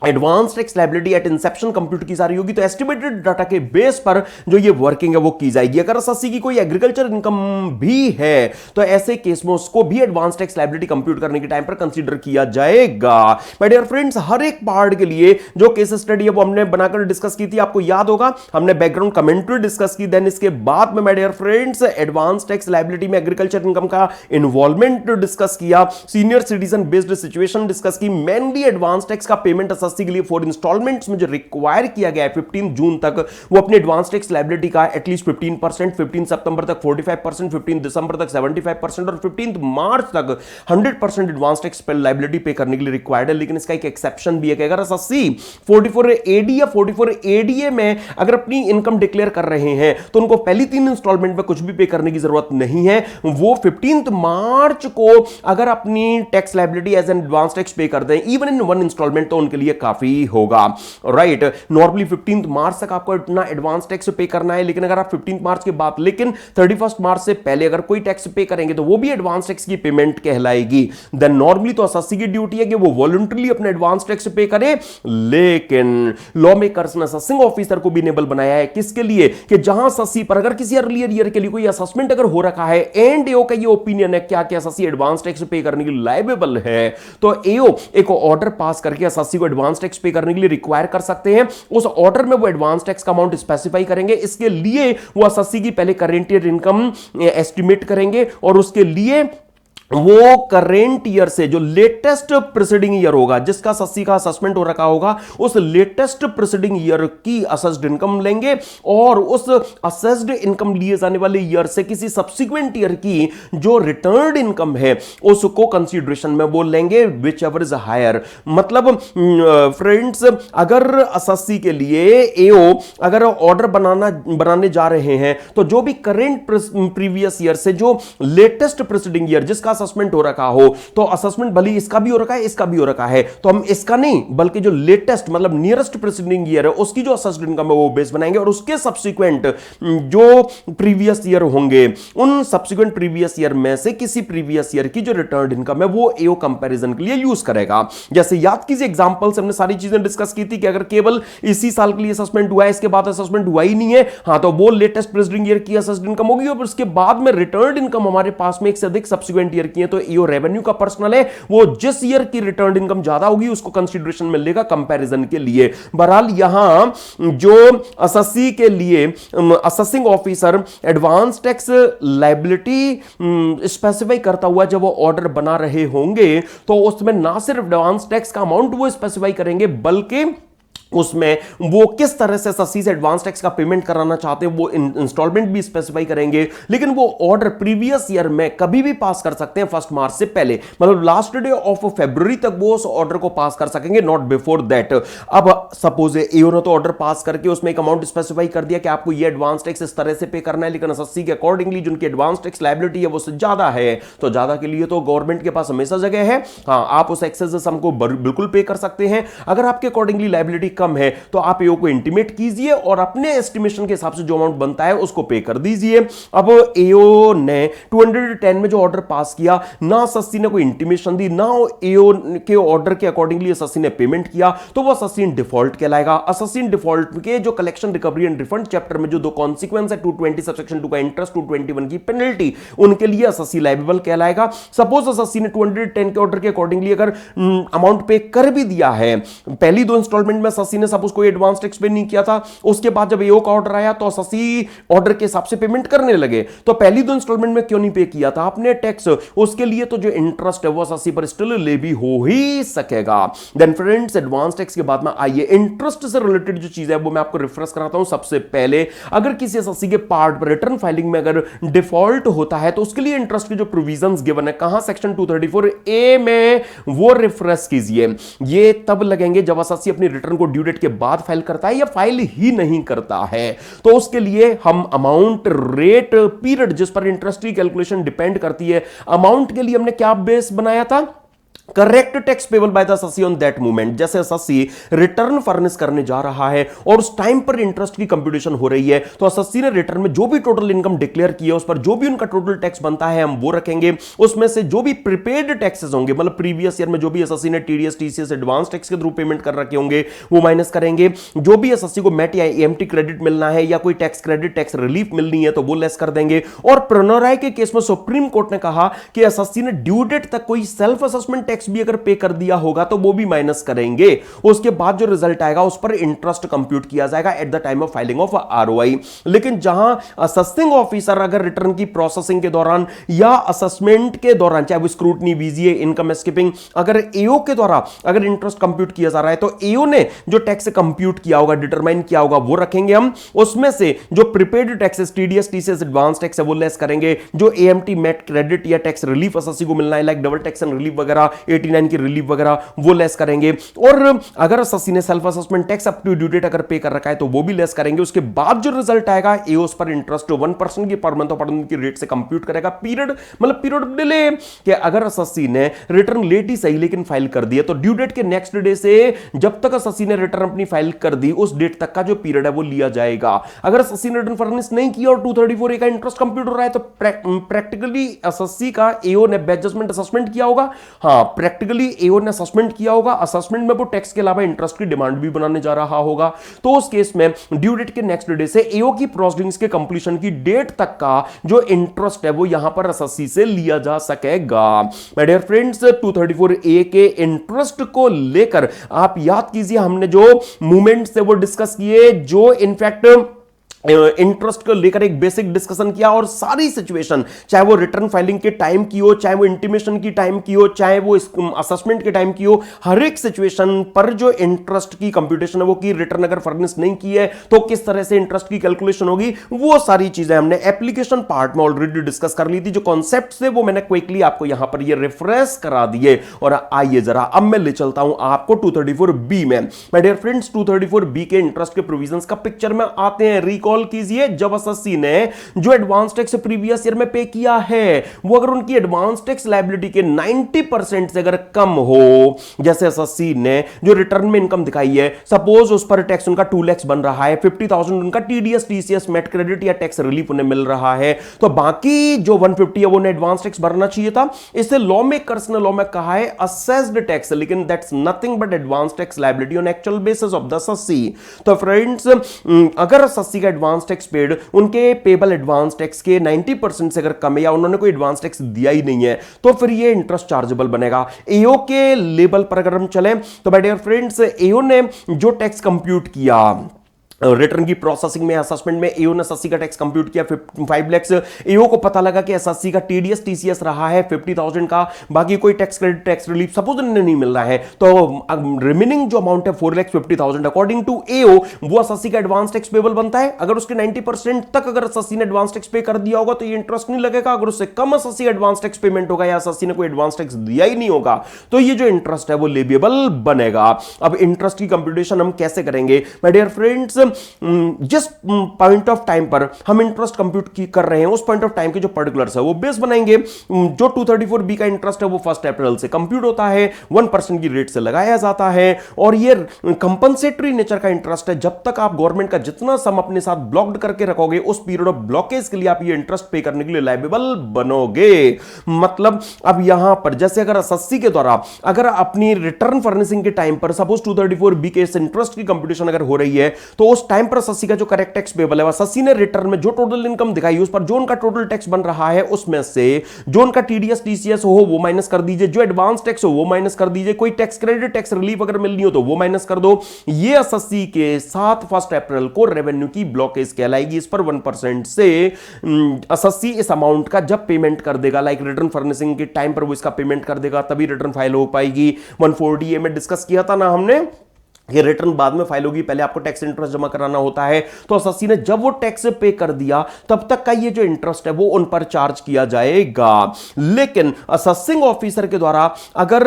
advance tax liability at inception compute की जा रही होगी, तो एस्टिमेटेड डाटा के बेस पर जो ये वर्किंग है वो की जाएगी। अगर एसएससी की कोई एग्रीकल्चर इनकम भी है तो ऐसे केस में उसको भी एडवांस टैक्स लायबिलिटी कंप्यूट करने के टाइम पर कंसीडर किया जाएगा। माय डियर फ्रेंड्स, हर एक पार्ट के लिए जो केस स्टडी है वो हमने बनाकर डिस्कस की थी, आपको याद होगा, हमने बैकग्राउंड कमेंट्री डिस्कस की। देन इसके बाद में my dear friends advance tax liability में एग्रीकल्चर इनकम का इन्वॉल्वमेंट डिस्कस किया, senior citizen based situation discuss की। मेनली एडवांस टैक्स का पेमेंट एसएससी के लिए 4 इंस्टॉलमेंट्स में जो रिक्वायर किया गया है 15 जून तक, वो अपने एडवांस टैक्स लायबिलिटी का एटलीस्ट 15%, 15 सितंबर तक 45%, 15 दिसंबर तक 75% और 15 मार्च तक 100% एडवांस टैक्स लायबिलिटी पे करने के लिए रिक्वायर्ड है। लेकिन इसका एक एक्सेप्शन भी है कि अगर एसएससी 44 एडी या 44 एडीए में अगर अपनी इनकम डिक्लेयर कर रहे हैं तो उनको पहली 3 इंस्टॉलमेंट में कुछ भी पे करने की जरूरत नहीं है। वो 15 मार्च को अगर अपनी tax liability as an advance tax pay कर दें इवन इन 1 इंस्टॉलमेंट तो उनके लिए काफी होगा। राइट, नॉर्मली 15 मार्च तक आपको इतना एडवांस टैक्स पे करना है। लेकिन अगर आप 15 मार्च के बाद लेकिन 31 मार्च से पहले अगर कोई टैक्स पे करेंगे तो वो भी एडवांस टैक्स की पेमेंट कहलाएगी। देन नॉर्मली तो एसएससी की ड्यूटी है कि वो वॉलंटरली अपने एडवांस टैक्स पे करे। लेकिन लॉ मेकर्स ने असेसिंग ऑफिसर को भी इनेबल बनाया है, किसके लिए? कि जहां एसएससी पर अगर किसी अर्लियर ईयर के लिए कोई असेसमेंट अगर हो रखा है एंड एओ का ये ओपिनियन है क्या कि एसएससी एडवांस टैक्स पे करने के लिए लायबल है, तो एओ एक ऑर्डर पास करके एसएससी को एडवांस टैक्स पे करने के लिए रिक्वायर कर सकते हैं। उस ऑर्डर में वो एडवांस टैक्स का अमाउंट स्पेसिफाई करेंगे। इसके लिए वो एसएससी की पहले करेंट ईयर इनकम एस्टिमेट करेंगे और उसके लिए वो करेंट ईयर से जो लेटेस्ट प्रीसीडिंग ईयर होगा जिसका एसएससी का असेसमेंट हो रखा होगा उस लेटेस्ट प्रीसीडिंग ईयर की असेस्ड इनकम लेंगे और उस असेस्ड इनकम लिए जाने वाले ईयर से किसी सब्सिक्वेंट ईयर की जो रिटर्न्ड इनकम है उसको कंसीडरेशन में वो लेंगे विच एवर इज हायर। मतलब फ्रेंड्स, अगर एसएससी के लिए एओ अगर ऑर्डर बनाने जा रहे हैं तो जो भी करेंट प्रीवियस ईयर से जो लेटेस्ट प्रीसीडिंग ईयर जिसका असेसमेंट हो रखा हो, तो असेसमेंट भले इसका भी हो रखा है इसका भी हो रखा है, तो हम इसका नहीं बल्कि जो लेटेस्ट मतलब नियरेस्ट प्रीसीडिंग ईयर है उसकी जो असेस्ड इनकम है वो बेस बनाएंगे और उसके सब्सिक्वेंट जो प्रीवियस ईयर होंगे उन सब्सिक्वेंट प्रीवियस ईयर में से किसी प्रीवियस ईयर की जो रिटर्न्ड इनकम है वो एओ कंपैरिजन के लिए यूज करेगा। जैसे याद कीजिए एग्जांपल्स हमने सारी चीजें डिस्कस की थी कि अगर केवल इसी साल के लिए असेसमेंट हुआ है इसके बाद असेसमेंट हुआ ही नहीं है, हां तो वो लेटेस्ट प्रीसीडिंग ईयर की असेस्ड इनकम होगी और उसके बाद में रिटर्न्ड इनकम हमारे पास में एक से अधिक सब्सिक्वेंट ईयर क्लियर किए, तो ईओ रेवेन्यू का पर्सनल है, वो जिस ईयर की रिटर्न इनकम ज्यादा होगी उसको कंसीडरेशन में लेगा कंपैरिजन के लिए। बहरहाल यहां जो एसएससी के लिए assessing officer advance tax liability specify करता हुआ जब वो ऑर्डर बना रहे होंगे तो उसमें ना सिर्फ एडवांस टैक्स का अमाउंट वो स्पेसिफाई करेंगे, बल्कि उसमें वो किस तरह से एसएससी से एडवांस टैक्स का पेमेंट कराना चाहते हैं वो इंस्टॉलमेंट भी स्पेसिफाई करेंगे। लेकिन वो ऑर्डर प्रीवियस ईयर में कभी भी पास कर सकते हैं 1 मार्च से पहले, मतलब लास्ट डे ऑफ फरवरी तक वो उस ऑर्डर को पास कर सकेंगे, नॉट बिफोर दैट। अब सपोज एओ ने तो ऑर्डर पास करके उसमें एक अमाउंट स्पेसिफाई कर दिया कि आपको ये एडवांस टैक्स इस तरह से पे करना है, लेकिन एसएससी के अकॉर्डिंगली जिनकी एडवांस टैक्स लायबिलिटी है वो ज्यादा है, तो ज्यादा के लिए तो गवर्नमेंट के पास हमेशा जगह है, हाँ आप उस एक्सेस सम को बिल्कुल पे कर सकते हैं। अगर आपके अकॉर्डिंगली लायबिलिटी कम है तो आप एओ को इंटीमेट कीजिए और अपने एस्टिमेशन के हिसाब से जो अमाउंट बनता है उसको पे कर दीजिए। अब एओ ने 210 में जो ऑर्डर पास किया, ना एसएससी ने कोई इंटीमेशन दी, ना एओ के ऑर्डर के अकॉर्डिंगली एसएससी ने पेमेंट किया, तो वो एसएससी इन डिफॉल्ट कहलाएगा। एसएससी इन डिफॉल्ट के जो collection recovery and refund chapter में जो दो कॉन्सिक्वेंस है 220 सबसेक्शन 2 का इंटरेस्ट, 221 की पेनल्टी, उनके लिए एसएससी लायबल कहलाएगा। सपोज एसएससी ने 210 के ऑर्डर के अकॉर्डिंगली अगर अमाउंट पे कर भी दिया है, पहली 2 इंस्टॉलमेंट में एसएससी ने सपोज कोई एडवांस टैक्स पे नहीं किया था, उसके बाद जब एओ का ऑर्डर आया तो एसएससी ऑर्डर के हिसाब से पेमेंट करने लगे, तो पहली 2 इंस्टॉलमेंट में क्यों नहीं पे किया था आपने टैक्स, उसके लिए तो जो इंटरेस्ट है वो एसएससी पर स्टिल लेवी हो ही सकेगा। देन फ्रेंड्स एडवांस टैक्स के बाद में आइए इंटरेस्ट से रिलेटेड जो चीज है वो मैं आपको रिफ्रेश कराता हूं। सबसे पहले अगर किसी एसएससी के पार्ट पर रिटर्न फाइलिंग में अगर डिफॉल्ट होता है तो उसके लिए इंटरेस्ट के जो प्रोविजंस गिवन है कहां, सेक्शन 234 ए में, वो रिफ्रेश कीजिए। ये तब लगेंगे जब एसएससी अपनी रिटर्न को ड्यू डेट के बाद फाइल करता है या फाइल ही नहीं करता है, तो उसके लिए हम अमाउंट, रेट, पीरियड जिस पर इंटरेस्ट की कैलकुलेशन डिपेंड करती है, अमाउंट के लिए हमने क्या बेस बनाया था, correct tax payable by the assessee on that moment. जैसे एसएससी रिटर्न फर्निश करने जा रहा है और उस टाइम पर इंटरेस्ट की कंप्यूटेशन हो रही है, तो एसएससी ने रिटर्न में जो भी टोटल इनकम डिक्लेयर की है उस पर जो भी उनका टोटल टैक्स बनता है हम वो रखेंगे। उसमें से जो भी प्रीपेड टैक्सेस होंगे, मतलब प्रीवियस ईयर में जो भी एसएससी ने टीडीएस टीसीएस एडवांस टैक्स के थ्रू पेमेंट कर रखे होंगे वो माइनस करेंगे। जो भी एसएससी को मैट या एएमटी क्रेडिट मिलना है या कोई टैक्स क्रेडिट, टैक्स रिलीफ मिलनी है तो वो लेस कर देंगे। और प्रणोराय के केस में सुप्रीम कोर्ट ने कहा कि एसएससी ने ड्यू डेट तक कोई सेल्फ असेसमेंट टैक्स भी अगर पे कर दिया होगा तो वो भी माइनस करेंगे। उसके बाद जो रिजल्ट आएगा उस पर इंटरेस्ट कंप्यूट किया जाएगा at the time of filing of ROI. लेकिन जहां असेसिंग ऑफिसर अगर रिटर्न की प्रोसेसिंग के दौरान या असेसमेंट के दौरान, चाहे वो स्क्रूटनी, वीजीए, इनकम स्किपिंग, अगर एओ के द्वारा अगर इंटरेस्ट कंप्यूट किया जा रहा है तो एओ ने जो टैक्स कंप्यूट किया होगा, डिटरमाइन किया होगा, वो रखेंगे हम। उसमें से जो prepaid taxes, TDS TCS advance tax है वो लेस करेंगे। जो एएमटी, मैट क्रेडिट या टैक्स रिलीफ एसएससी को मिलना है, like double tax and relief वगैरह, 89 की रिलीफ वगैरह, वो लेस करेंगे। और अगर एसएससी ने self assessment tax up to due date अगर पे कर रखा है तो वो भी लेस करेंगे। उसके बाद जो रिजल्ट आएगा एओ उस पर इंटरेस्ट 1% की पर मंथ और पर मंथ की रेट से कंप्यूट करेगा। पीरियड मतलब पीरियड डिले, कि अगर एसएससी ने रिटर्न लेट ही सही लेकिन फाइल कर दिया तो ड्यू डेट के नेक्स्ट डे से जब तक एसएससी ने रिटर्न अपनी फाइल कर दी उस डेट तक का जो पीरियड है वो लिया जाएगा। अगर एसएससी ने रिटर्न फर्निश नहीं किया और 234 का इंटरेस्ट कंप्यूट हो रहा है तो प्रैक्टिकली एसएससी का एओ ने बैच जजमेंट असेसमेंट किया होगा। हां, प्रैक्टिकली एओ ने असेसमेंट किया होगा। असेसमेंट में वो टैक्स के अलावा इंटरेस्ट की डिमांड भी बनाने जा रहा होगा। तो उस केस में ड्यू डेट के नेक्स्ट डे से एओ की प्रोसीडिंग्स के कंप्लीशन की डेट तक का जो इंटरेस्ट है वो यहां पर एसएससी से लिया जा सकेगा। माय डियर फ्रेंड्स, 234 ए के इंटरेस्ट को लेकर आप याद कीजिए हमने जो मूवमेंट्स थे वो डिस्कस किए, जो इनफैक्ट इंटरेस्ट को लेकर एक बेसिक डिस्कशन किया और सारी सिचुएशन, चाहे वो रिटर्न फाइलिंग के टाइम की हो, चाहे वो इंटीमेशन की टाइम की हो, चाहे वो असेसमेंट के टाइम की हो, हर एक सिचुएशन पर जो इंटरेस्ट की कंप्यूटेशन है वो की रिटर्न अगर फर्निश नहीं की है तो किस तरह से इंटरेस्ट की कैलकुलेशन होगी, वो सारी चीजें हमने एप्लीकेशन पार्ट में ऑलरेडी डिस्कस कर ली थी। जो कॉन्सेप्ट थे वो मैंने क्विकली आपको यहां पर ये रिफ्रेश करा दिए। और आइए जरा अब मैं ले चलता हूं आपको 234 बी में। माय डियर फ्रेंड्स, 234 बी के इंटरेस्ट के प्रोविजंस का पिक्चर में आते हैं। रिकॉल कीजिए, जब एसएससी ने जो एडवांस टैक्स प्रीवियस ईयर में पे किया है वो अगर उनकी एडवांस टैक्स लायबिलिटी के 90% से अगर कम हो, जैसे एसएससी ने जो रिटर्न में इनकम दिखाई है, सपोज उस पर टैक्स उनका 2 लाख बन रहा है, 50,000 उनका टीडीएस टीसीएस मेट क्रेडिट या टैक्स रिलीफ उन्हें मिल रहा है, तो बाकी जो 150 है वो उन्हें एडवांस टैक्स भरना चाहिए था। इससे लॉ मेकर्स ने लॉ में कहा है असेस्ड टैक्स, लेकिन that's nothing but advance tax liability on actual basis of the assessee. तो फ्रेंड्स, अगर एसएससी का एडवांस टैक्स पेड, उनके पेबल एडवांस टैक्स के 90% से अगर कम है या उन्होंने कोई एडवांस टैक्स दिया ही नहीं है तो फिर ये इंटरेस्ट चार्जेबल बनेगा। एओ के लेवल पर अगर हम चलें तो माय डियर फ्रेंड्स, एओ ने जो टैक्स कंप्यूट किया रिटर्न की प्रोसेसिंग में, असेसमेंट में, एओ ने एसएससी का टैक्स कंप्यूट किया 5 लाख। एओ को पता लगा कि एसएससी का टीडीएस टीसीएस रहा है 50,000 का, बाकी कोई tax credit tax relief suppose नहीं मिल रहा है, तो रिमेनिंग जो अमाउंट है 4,50,000 अकॉर्डिंग टू एओ वो एसएससी का एडवांस टैक्स पेबल बनता है। अगर उसके 90% तक अगर एसएससी ने एडवांस टैक्स पे कर दिया होगा तो ये इंटरेस्ट नहीं लगेगा। अगर उससे कम एसएससी एडवांस टैक्स पेमेंट होगा या एसएससी ने कोई एडवांस टैक्स दिया ही नहीं होगा तो ये जो इंटरेस्ट है वो लेविएबल बनेगा। अब इंटरेस्ट की कंप्यूटेशन हम कैसे करेंगे माय डियर फ्रेंड्स, जिस पॉइंट ऑफ टाइम पर हम इंटरेस्ट कंप्यूट कर रहे हैं उस पॉइंट ऑफ टाइम के जो पर्टिकुलर्स है वो बेस बनाएंगे। जो 234B का इंटरेस्ट है वो 1 अप्रैल से कंप्यूट होता है, 1% की रेट से लगाया जाता है और ये कंपनसेटरी नेचर का इंटरेस्ट है। जब तक आप गवर्नमेंट का जितना सम अपने साथ ब्लॉक्ड करके रखोगे उस पीरियड ऑफ ब्लॉकेज के लिए आप ये इंटरेस्ट पे करने के लिए लायबल बनोगे। मतलब अब यहां पर जैसे अगर एसएससी के द्वारा अगर अपनी रिटर्न फर्निशिंग के टाइम पर सपोज 234B के इस इंटरेस्ट की कंप्यूटेशन अगर हो रही है तो उस टाइम पर एसएससी का जो करेक्ट टैक्स पेबल है एसएससी ने रिटर्न में जो टोटल इनकम दिखाई उस पर जो उनका टोटल टैक्स बन रहा है उसमें से जो उनका टीडीएस टीसीएस हो वो माइनस कर दीजिए, जो एडवांस टैक्स हो वो माइनस कर दीजिए, कोई टैक्स क्रेडिट टैक्स रिलीफ अगर मिलनी हो तो वो माइनस कर दो। ये एसएससी के साथ 1 अप्रैल को रेवेन्यू की ब्लॉकेज कहलाएगी। इस पर 1% से एसएससी इस अमाउंट का जब पेमेंट कर देगा, लाइक रिटर्न फर्निशिंग के टाइम पर वो इसका पेमेंट कर देगा तभी रिटर्न फाइल हो पाएगी। 140A में डिस्कस किया था ना हमने, ये रिटर्न बाद में फाइल होगी, पहले आपको टैक्स इंटरेस्ट जमा कराना होता है। तो एसएससी ने जब वो टैक्स पे कर दिया तब तक का ये जो इंटरेस्ट है वो उन पर चार्ज किया जाएगा। लेकिन असेसिंग ऑफिसर के द्वारा अगर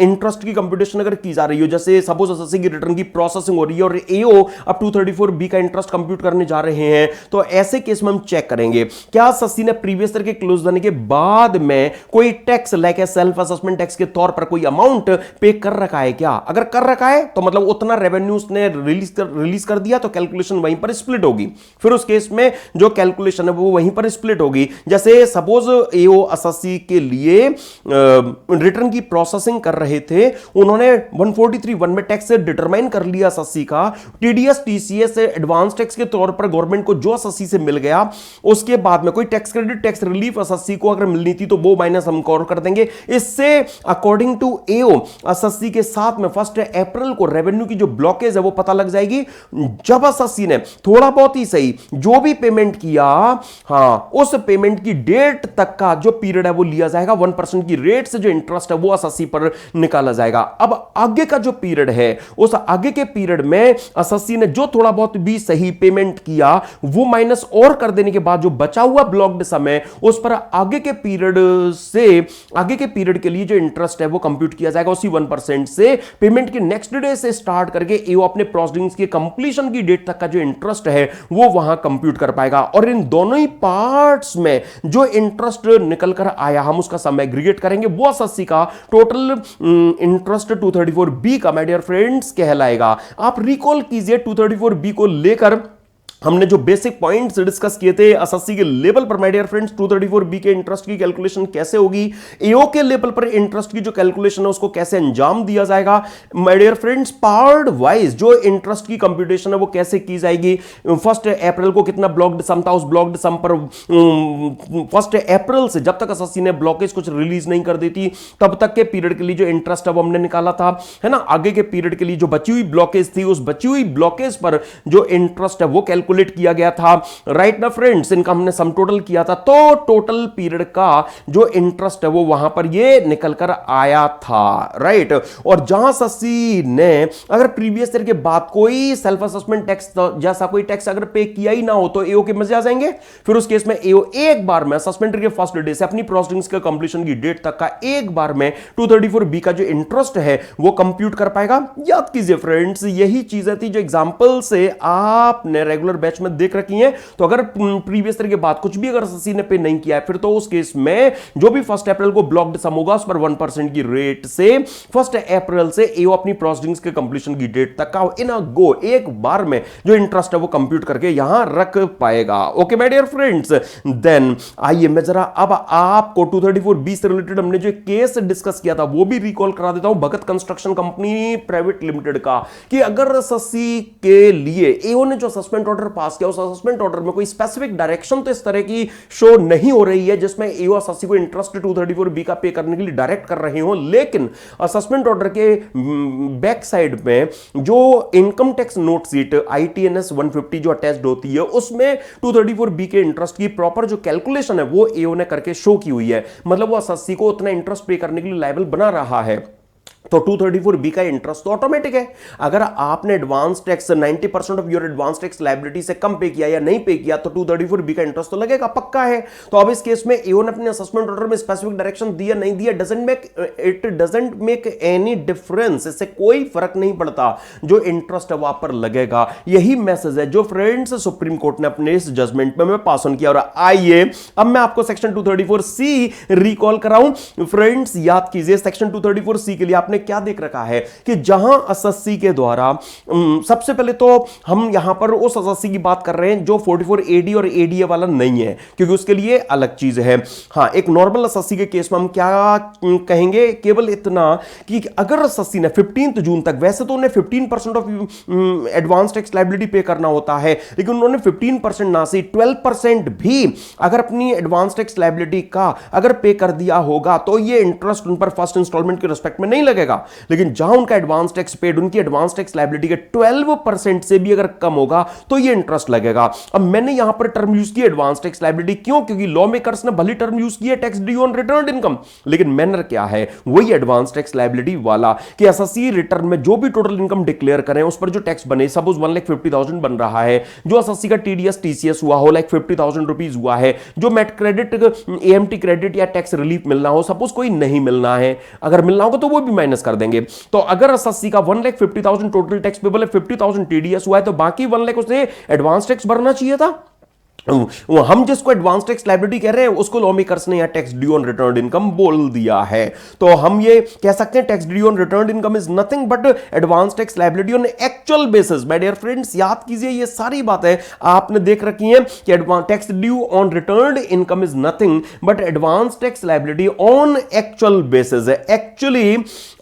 इंटरेस्ट की कंप्यूटेशन अगर की जा रही हो, जैसे सपोज एसएससी की रिटर्न की प्रोसेसिंग हो रही है और एओ अब 234B का इंटरेस्ट कंप्यूट करने जा रहे हैं, तो ऐसे केस में हम चेक करेंगे क्या एसएससी ने प्रीवियस ईयर के क्लोज होने के बाद में कोई tax like self assessment tax के तौर पर कोई अमाउंट पे कर रखा है क्या। अगर कर रखा है तो मतलब उतना रेवेन्यू उसने रिलीज कर दिया तो कैलकुलेशन वहीं पर स्प्लिट होगी। फिर उस केस में जो कैलकुलेशन है वो वहीं पर स्प्लिट होगी। जैसे सपोज एओ एसएससी के लिए रिटर्न की प्रोसेसिंग कर रहे थे, उन्होंने 143(1) में टैक्स डिटरमाइन कर लिया एसएससी का, टीडीएस टीसीएस एडवांस टैक्स के तौर पर गवर्नमेंट को जो एसएससी से मिल गया, उसके बाद में कोई tax credit tax relief SSC को अगर मिलनी थी तो वो माइनस हम कवर कर देंगे। इससे अकॉर्डिंग टू एओ एसएससी के साथ में 1 अप्रैल को रेवेन्यू की जो ब्लॉकेज है वो पता लग जाएगी। जब एसएससी ने थोड़ा बहुत ही सही जो भी पेमेंट किया, उस पेमेंट की डेट तक का जो पीरियड है वो लिया जाएगा, 1% की रेट से जो इंटरेस्ट है वो एसएससी पर निकाला जाएगा। अब आगे का जो पीरियड है उस आगे के पीरियड में एसएससी ने जो थोड़ा बहुत भी सही पेमेंट किया वो माइनस और कर देने के बाद जो बचा हुआ ब्लॉक्ड समय उस पर आगे के पीरियड से आगे के पीरियड के लिए जो इंटरेस्ट है वो कंप्यूट किया जाएगा। उसी 1% से पेमेंट के नेक्स्ट डे से स्टार्ट करके एओ अपने प्रोसीडिंग्स के कंप्लीशन की डेट तक का जो इंटरेस्ट है वो वहां कंप्यूट कर पाएगा। और इन दोनों ही पार्ट्स में जो इंटरेस्ट निकल कर आया हम उसका सम एग्रीगेट करेंगे, वो एसएससी का टोटल इंटरेस्ट 234B का माय डियर फ्रेंड्स कहलाएगा। आप रिकॉल कीजिए 234B को लेकर हमने जो बेसिक पॉइंट्स डिस्कस किए थे एसएससी के लेवल पर माय डियर फ्रेंड्स 234B के इंटरेस्ट की कैलकुलेशन कैसे होगी, एओ के लेवल पर इंटरेस्ट की जो कैलकुलेशन है उसको कैसे अंजाम दिया जाएगा, my dear friends part wise जो इंटरेस्ट की कंप्यूटेशन है वो कैसे की जाएगी। 1 अप्रैल को कितना ब्लॉक्ड सम था, उस ब्लॉक्ड सम पर 1 अप्रैल से जब तक एसएससी ने ब्लॉकेज कुछ रिलीज नहीं कर देती तब तक के पीरियड के लिए जो इंटरेस्ट है वो हमने निकाला था, है ना। आगे के पीरियड के लिए जो बची हुई ब्लॉकेज थी उस बची हुई ब्लॉकेज पर जो इंटरेस्ट है वो कैलकुलेट किया गया था, राइट ना फ्रेंड्स। इनका हमने सम टोटल किया था तो टोटल पीरियड का जो इंटरेस्ट है वो वहां पर ये निकल कर आया था, राइट। और जहां एसएससी ने अगर प्रीवियस ईयर के बाद कोई सेल्फ असेसमेंट टैक्स जैसा कोई टैक्स अगर पे किया ही ना हो तो एओ के मजे आ जाएंगे। फिर उस केस में एओ एक बार में असेसमेंट के फर्स्ट डे से अपनी प्रोसीडिंग्स के कंप्लीशन की डेट तक का एक बार में 234B का जो इंटरेस्ट है वो कंप्यूट कर पाएगा। याद कीजिए फ्रेंड्स, यही चीजें थी जो एग्जांपल से आपने रेगुलर बैच में देख रखी हैं। तो अगर प्रीवियस ईयर के बाद कुछ भी अगर एसएससी ने पे नहीं किया है फिर तो उस केस में जो भी 1 अप्रैल को ब्लॉक्ड सम होगा उस पर 1% की रेट से 1 अप्रैल से एओ अपनी प्रोसीडिंग्स के कंप्लीशन की डेट तक का इन अ गो एक बार में जो इंटरेस्ट है वो कंप्यूट करके यहां रख पाएगा। Okay my dear friends, then आइए मैं जरा अब आपको 234B से रिलेटेड हमने जो केस डिस्कस किया था वो भी रिकॉल करा देता हूं, भगत कंस्ट्रक्शन कंपनी प्राइवेट लिमिटेड का, कि अगर एसएससी के लिए एओ ने जो असेसमेंट ऑर्डर पास किया, उस असेसमेंट ऑर्डर में कोई स्पेसिफिक डायरेक्शन तो इस तरह की शो नहीं हो रही है जिसमें एओ एसएससी को इंटरेस्ट 234 का पे करने के लिए डायरेक्ट कर रहे हो, लेकिन असेसमेंट ऑर्डर के बैक साइड में जो income tax note seat ITNS 150 जो अटैच्ड होती है उसमें 234 के इंटरेस्ट की प्रॉपर जो कैलकुलेशन है वो एओ ने करके शो की हुई है। मतलब वो एसएससी को उतना इंटरेस्ट पे करने के लिए लायबल बना रहा है। तो 234 का इंटरेस्ट तो ऑटोमेटिक है। अगर आपने advance tax 90% of your advance tax liability से कम पे किया या नहीं पे किया तो 234 का इंटरेस्ट तो लगेगा, पक्का है। तो अब इस केस में एओ ने अपने असेसमेंट ऑर्डर में स्पेसिफिक डायरेक्शन दिया नहीं दिया, it doesn't make any difference, इससे कोई फर्क नहीं पड़ता, जो इंटरेस्ट है वहां पर लगेगा। यही मैसेज है जो फ्रेंड्स सुप्रीम कोर्ट ने अपने इस जजमेंट में पास ऑन किया। और आइए अब मैं आपको सेक्शन 234C रिकॉल कराऊं। फ्रेंड्स याद कीजिए, सेक्शन 234C के लिए आपने क्या देख रखा है कि जहां एसएससी के द्वारा सबसे पहले तो हम यहां पर उस एसएससी की बात कर रहे हैं जो 44 AD और ADA वाला नहीं है, क्योंकि उसके लिए अलग चीज है। हां, एक नॉर्मल एसएससी के केस में हम क्या कहेंगे, केवल इतना कि अगर एसएससी ने 15 जून तक, वैसे तो उन्हें 15% ऑफ एडवांस टैक्स लायबिलिटी पे करना होता है, लेकिन उन्होंने 15% ना से 12% भी अगर अपनी एडवांस टैक्स लायबिलिटी का अगर पे कर दिया होगा तो ये इंटरेस्ट उन पर फर्स्ट इंस्टॉलमेंट के रिस्पेक्ट में नहीं लगेगा। लेकिन जहां उनका एडवांस टैक्स पेड उनकी एडवांस टैक्स लायबिलिटी के 12% से भी अगर कम होगा तो ये इंटरेस्ट लगेगा। अब मैंने यहां पर टर्म यूज की एडवांस टैक्स लायबिलिटी, क्यों? क्योंकि लॉ मेकर्स ने भली टर्म यूज की है tax due on returned income, लेकिन मैनर क्या है, वही एडवांस टैक्स लायबिलिटी वाला कि एसएससी रिटर्न में जो भी टोटल इनकम डिक्लेयर करें उस पर जो टैक्स बने, सपोज 1,50,000 बन रहा है, जो एसएससी का टीडीएस टीसीएस हुआ हो, लाइक 50,000 रुपीज हुआ है, जो मेट क्रेडिट एएमटी क्रेडिट या टैक्स रिलीफ मिलना हो, सपोज कोई नहीं मिलना है, अगर मिलना होगा तो वो भी माइनस कर देंगे। तो अगर एसएससी का 1,50,000 टोटल टैक्स पेबल है, 50,000 टीडीएस हुआ है, तो बाकी 1 लाख उसने एडवांस टैक्स भरना चाहिए था। हम जिसको एडवांस टैक्स लायबिलिटी कह रहे हैं उसको लॉ मेकर्स ने यहां tax due on returned income बोल दिया है। तो हम ये कह सकते हैं tax due on returned income is nothing but advance tax liability on actual basis. My dear friends याद कीजिए, ये सारी बातें आपने देख रखी हैं कि advance tax due on returned income is nothing but advance tax liability on actual basis है। एक्चुअली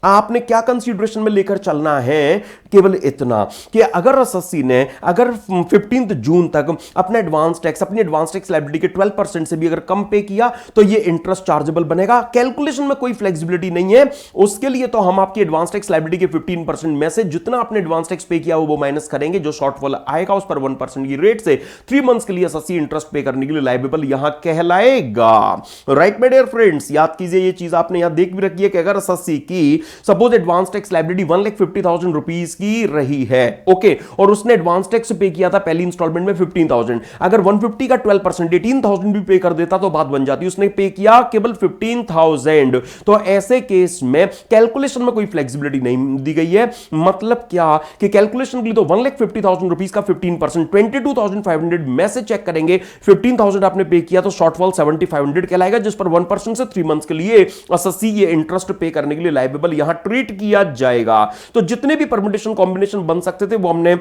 आपने क्या कंसीडरेशन में लेकर चलना है, केवल इतना कि अगर एसएससी ने अगर 15 जून तक अपना एडवांस टैक्स, अपनी एडवांस टैक्स लायबिलिटी के 12% से भी अगर कम पे किया तो ये इंटरेस्ट चार्जेबल बनेगा। कैलकुलेशन में कोई फ्लेक्सिबिलिटी नहीं है, उसके लिए तो हम आपकी एडवांस टैक्स लायबिलिटी के 15% में से जितना आपने एडवांस टैक्स पे किया वो माइनस करेंगे, जो शॉर्टफॉल आएगा उस पर 1% की रेट से 3 मंथ्स के लिए एसएससी इंटरेस्ट पे करने के लिए लायबल यहां कहलाएगा। राइट माय डियर फ्रेंड्स, याद कीजिए ये चीज आपने यहां देख भी रखी है कि अगर एसएससी की suppose advance tax liability 1,50,000 rupees की रही है, ओके, और उसने एडवांस टैक्स पे किया था पहली इंस्टॉलमेंट में 15,000, अगर 150 का 12% 18,000 भी पे कर देता तो बात बन जाती। उसने पे किया केवल 15,000, तो ऐसे केस में कैलकुलेशन में कोई फ्लेक्सिबिलिटी नहीं दी गई है। मतलब क्या कि कैलकुलेशन के लिए तो 1,50,000 रुपीज का 15% 22,500 में से चेक करेंगे, 15,000 आपने पे किया तो शॉर्टफॉल 7,500 कहलाएगा, जिस पर 1% से 3 मंथ्स के लिए एसएससी ये इंटरेस्ट पे करने के लिए लायबल यहां ट्रीट किया जाएगा। तो जितने भी परम्यूटेशन कॉम्बिनेशन बन सकते थे वो हमने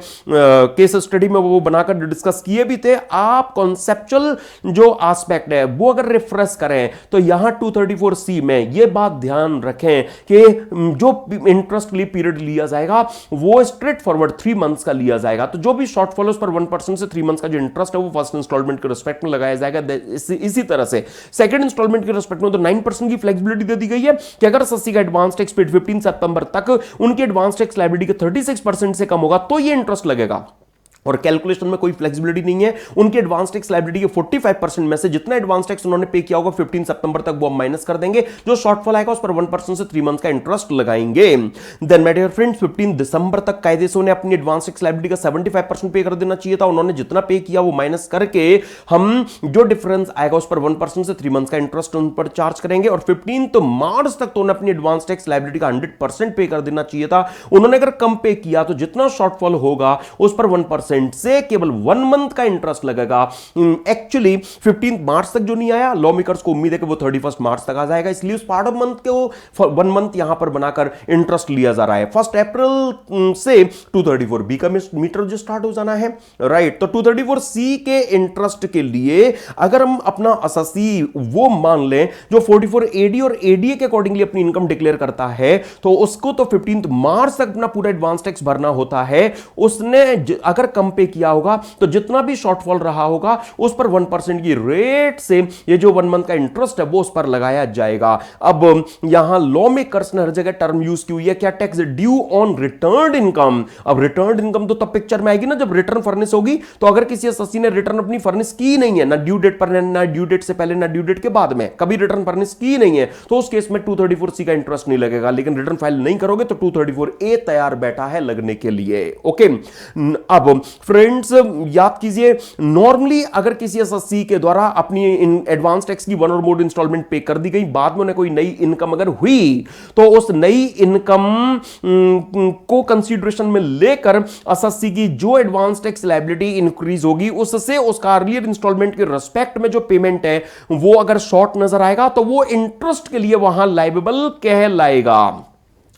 केस स्टडी में वो बनाकर डिस्कस किए भी थे। आप कॉन्सेप्चुअल जो एस्पेक्ट है वो अगर रिफ्रेश करें तो यहां 234C में ये बात ध्यान रखें कि जो इंटरेस्ट के लिए पीरियड लिया जाएगा वो स्ट्रेट फॉरवर्ड 3 मंथ्स का लिया जाएगा। तो जो भी शॉर्टफॉल उस पर 1% से 3 मंथ्स का जो इंटरेस्ट है वो फर्स्ट इंस्टॉलमेंट के रिस्पेक्ट में लगाया जाएगा। इसी तरह से सेकंड इंस्टॉलमेंट के रिस्पेक्ट में तो 9% की फ्लेक्सिबिलिटी दे दी गई है कि अगर एसएससी का एडवांस टैक्स पेड 15 सितंबर तक उनकी एडवांस टैक्स लायबिलिटी के 36% से कम होगा तो ये इंटरेस्ट लगेगा। और कैलकुलेशन में कोई फ्लेक्सिबिलिटी नहीं है। उनके एडवांस टैक्स लायबिलिटी के 45% में से जितना एडवांस टैक्स उन्होंने पे किया होगा 15 सितंबर तक वो माइनस कर देंगे, जो शॉर्टफॉल आएगा उस पर 1% से 3 मंथ्स का इंटरेस्ट लगाएंगे। देन माय डियर फ्रेंड्स 15 दिसंबर तक कायदे से उन्हें अपनी एडवांस टैक्स लायबिलिटी का 75% पे कर देना चाहिए था। उन्होंने जितना पे किया वो माइनस करके हम जो डिफरेंस आएगा उस पर 1% से 3 मंथ्स का इंटरेस्ट उन पर चार्ज करेंगे। और 15 मार्च तक तो उन्हें अपनी एडवांस टैक्स लायबिलिटी का 100% पे कर देना चाहिए था। उन्होंने अगर कम पे किया तो जितना शॉर्टफॉल होगा उस पर 1% से केवल 1 मंथ का इंटरेस्ट लगेगा। एक्चुअली 15 मार्च तक जो नहीं आया, लॉ मेकर्स को उम्मीद है कि वो 31 मार्च तक आ जाएगा, इसलिए उस पार्ट ऑफ मंथ के वो 1 मंथ यहां पर बनाकर इंटरेस्ट लिया जा रहा है। 1 अप्रैल से 234B का मीटर जो स्टार्ट हो जाना है, राइट। तो 234C के इंटरेस्ट के लिए अगर हम अपना एसएससी वो मान लें जो 44AD और ADA के अकॉर्डिंगली अपनी इनकम डिक्लेयर करता है, तो उसको तो 15 मार्च तक अपना पूरा एडवांस टैक्स भरना होता है। उसने अगर कम पे किया होगा तो जितना भी शॉर्टफॉल रहा होगा उस पर 1% की रेट से ये जो 1 मंथ का इंटरेस्ट है वो उस पर लगाया जाएगा। अब यहां लॉ मेकर्स ने हर जगह टर्म यूज की हुई है क्या, tax due on returned income. अब रिटर्न्ड इनकम तो तब पिक्चर में आएगी ना जब रिटर्न फर्निश होगी। तो अगर किसी एसएससी ने रिटर्न अपनी फर्निश की नहीं है, ना ड्यू डेट पर, ना ड्यू डेट से पहले, ना ड्यू डेट के बाद में, कभी रिटर्न फर्निश की नहीं है, तो उस केस में 234C का इंटरेस्ट नहीं लगेगा। लेकिन रिटर्न फाइल नहीं करोगे तो 234A तैयार बैठा है लगने के लिए। ओके, अब फ्रेंड्स याद कीजिए, नॉर्मली अगर किसी एसएससी के द्वारा अपनी एडवांस टैक्स की 1 और मोर इंस्टॉलमेंट पे कर दी गई, बाद में उन्हें कोई नई इनकम अगर हुई तो उस नई इनकम को कंसीडरेशन में लेकर एसएससी की जो एडवांस टैक्स लायबिलिटी इंक्रीज होगी उससे उसका अर्लियर इंस्टॉलमेंट के रिस्पेक्ट में जो पेमेंट है वो अगर शॉर्ट नजर आएगा तो वो इंटरेस्ट के लिए वहां लायबल कहलाएगा।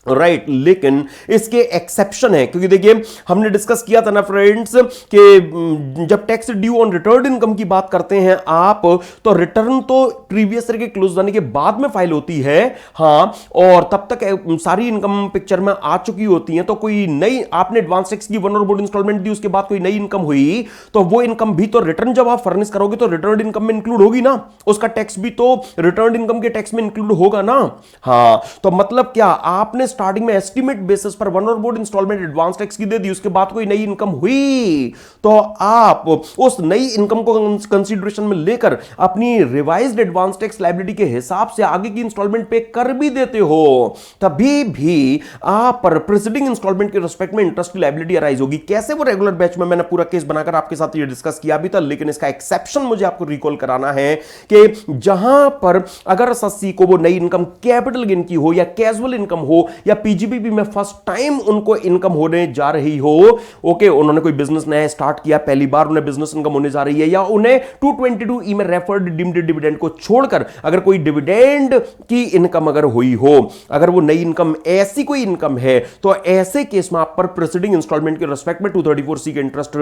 राइट लेकिन इसके एक्सेप्शन है, क्योंकि देखिए हमने डिस्कस किया था ना फ्रेंड्स कि जब tax due on returned income की बात करते हैं आप, तो रिटर्न तो प्रीवियस ईयर के क्लोज होने के बाद में फाइल होती है, हां, और तब तक सारी इनकम पिक्चर में आ चुकी होती है। तो कोई नई आपने एडवांस टैक्स की 1 और मोर इंस्टॉलमेंट दी, उसके बाद कोई नई इनकम हुई तो वो इनकम भी तो रिटर्न जब आप फर्निश करोगे तो रिटर्न इनकम में इंक्लूड होगी ना, उसका टैक्स भी तो रिटर्न इनकम के टैक्स में इंक्लूड होगा ना। हां, तो मतलब क्या, आपने स्टार्टिंग में एस्टीमेट बेसिस पर 1 और मोर इंस्टॉलमेंट एडवांस टैक्स की दे दी, उसके बाद कोई नई इनकम हुई तो आप उस नई इनकम को कंसीडरेशन में लेकर अपनी रिवाइज्ड एडवांस टैक्स लायबिलिटी के हिसाब से आगे की इंस्टॉलमेंट पे कर भी देते हो, तभी भी आप पर प्रीसीडिंग इंस्टॉलमेंट के रिस्पेक्ट में इंटरेस्ट की लायबिलिटी अराइज होगी। कैसे, वो रेगुलर बैच में मैंने पूरा केस बनाकर आपके साथ ये डिस्कस किया भी था, लेकिन इसका एक्सेप्शन मुझे आपको रिकॉल कराना है कि जहां पर अगर एसएससी को वो नई इनकम कैपिटल गेन की हो या कैजुअल इनकम हो या पीजीबीपी में फर्स्ट टाइम उनको इनकम होने जा रही हो, ओके, उन्होंने कोई बिजनेस नया स्टार्ट किया, पहली बार उन्हें बिजनेस इनकम होने जा रही है, या उन्हें 222E में रेफर्ड डीम्ड डिविडेंड को छोड़कर अगर कोई डिविडेंड की इनकम अगर हुई हो, अगर वो नई इनकम ऐसी कोई इनकम है, तो ऐसे केस में आप पर प्रीसीडिंग इंस्टॉलमेंट के रिस्पेक्ट में 234C के इंटरेस्ट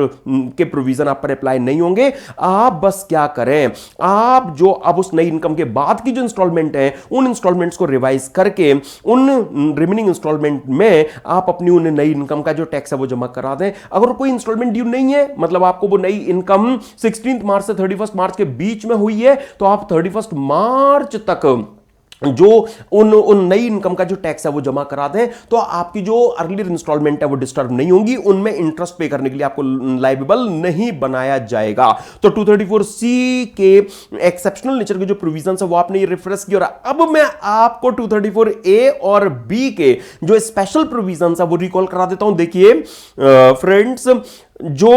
के प्रोविजन आप पर अप्लाई नहीं होंगे। आप बस क्या करें, आप जो अब उस नई इनकम के बाद की जो इंस्टॉलमेंट है उन इंस्टॉलमेंट्स को रिवाइज करके उन रिमेनिंग इंस्टॉलमेंट में आप अपनी उन्हें नई इनकम का जो टैक्स है वो जमा करा दें। अगर कोई इंस्टॉलमेंट ड्यू नहीं है, मतलब आपको वो नई इनकम 16 मार्च से 31 मार्च के बीच में हुई है, तो आप 31 मार्च तक जो उन नई इनकम का जो टैक्स है वो जमा करा दें, तो आपकी जो अर्लियर इंस्टॉलमेंट है वो डिस्टर्ब नहीं होंगी, उनमें इंटरेस्ट पे करने के लिए आपको लायबल नहीं बनाया जाएगा। तो 234C के एक्सेप्शनल नेचर के जो प्रोविजंस है वो आपने ये रेफरेंस किया। और अब मैं आपको 234A और B के जो स्पेशल प्रोविजंस है वो रिकॉल करा देता हूं। देखिए फ्रेंड्स, जो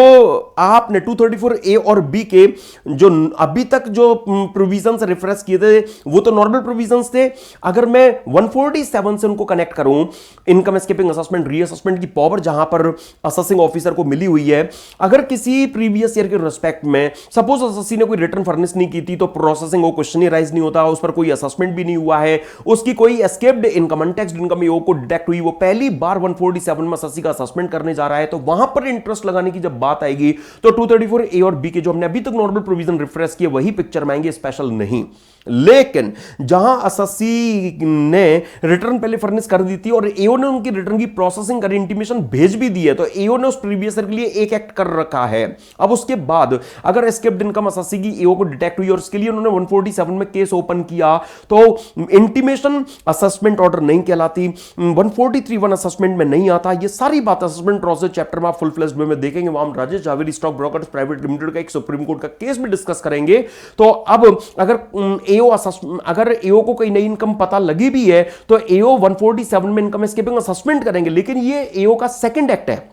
आपने 234A और B के जो अभी तक जो प्रोविजंस रेफरेंस किए थे वो तो नॉर्मल प्रोविजंस थे। अगर मैं 147 से उनको कनेक्ट करूं, इनकम एस्केपिंग असेसमेंट रीअसेसमेंट की पावर जहां पर असेसिंग ऑफिसर को मिली हुई है, अगर किसी प्रीवियस ईयर के रिस्पेक्ट में सपोज असेसी ने कोई रिटर्न फर्निश नहीं की थी, तो प्रोसेसिंग वो क्वेश्चन ही राइज नहीं होता, उस पर कोई असेसमेंट भी नहीं हुआ है, उसकी कोई एस्केप्ड इनकम अनटैक्स्ड इनकम को डिडक्ट हुई, वो पहली बार 147 में असेसी का असेसमेंट करने जा रहा है, तो वहां पर इंटरेस्ट लगाने की जब बात आएगी तो 234A और B के जो हमने अभी तक नॉर्मल प्रोविजन रिफ्रेश किए वही पिक्चर में आएंगे, स्पेशल नहीं। लेकिन जहां एसएससी ने रिटर्न पहले फर्निश कर दी थी और एओ ने उनकी रिटर्न की प्रोसेसिंग कर इंटीमेशन भेज भी दी है, तो एओ ने उस प्रीवियस ईयर के लिए एक एक्ट कर रखा है। अब उसके बाद अगर एस्केप्ड इनकम एसएससी की एओ को डिटेक्ट हुई और उसके लिए उन्होंने 147 में केस ओपन किया, तो इंटीमेशन असेसमेंट ऑर्डर नहीं कहलाती, 143(1) असेसमेंट में नहीं आता। ये सारी बात असेसमेंट प्रोसेस चैप्टर में आप फुल फ्लेश्ड वे में देखेंगे। वहां हम Rajesh Jhaveri Stock Brokers Private Limited का एक सुप्रीम कोर्ट का केस भी डिस्कस करेंगे। तो अब अगर एओ को कोई नई इनकम पता लगी भी है तो एओ 147 में इनकम एस्केपिंग असेसमेंट करेंगे, लेकिन ये एओ का सेकंड एक्ट है।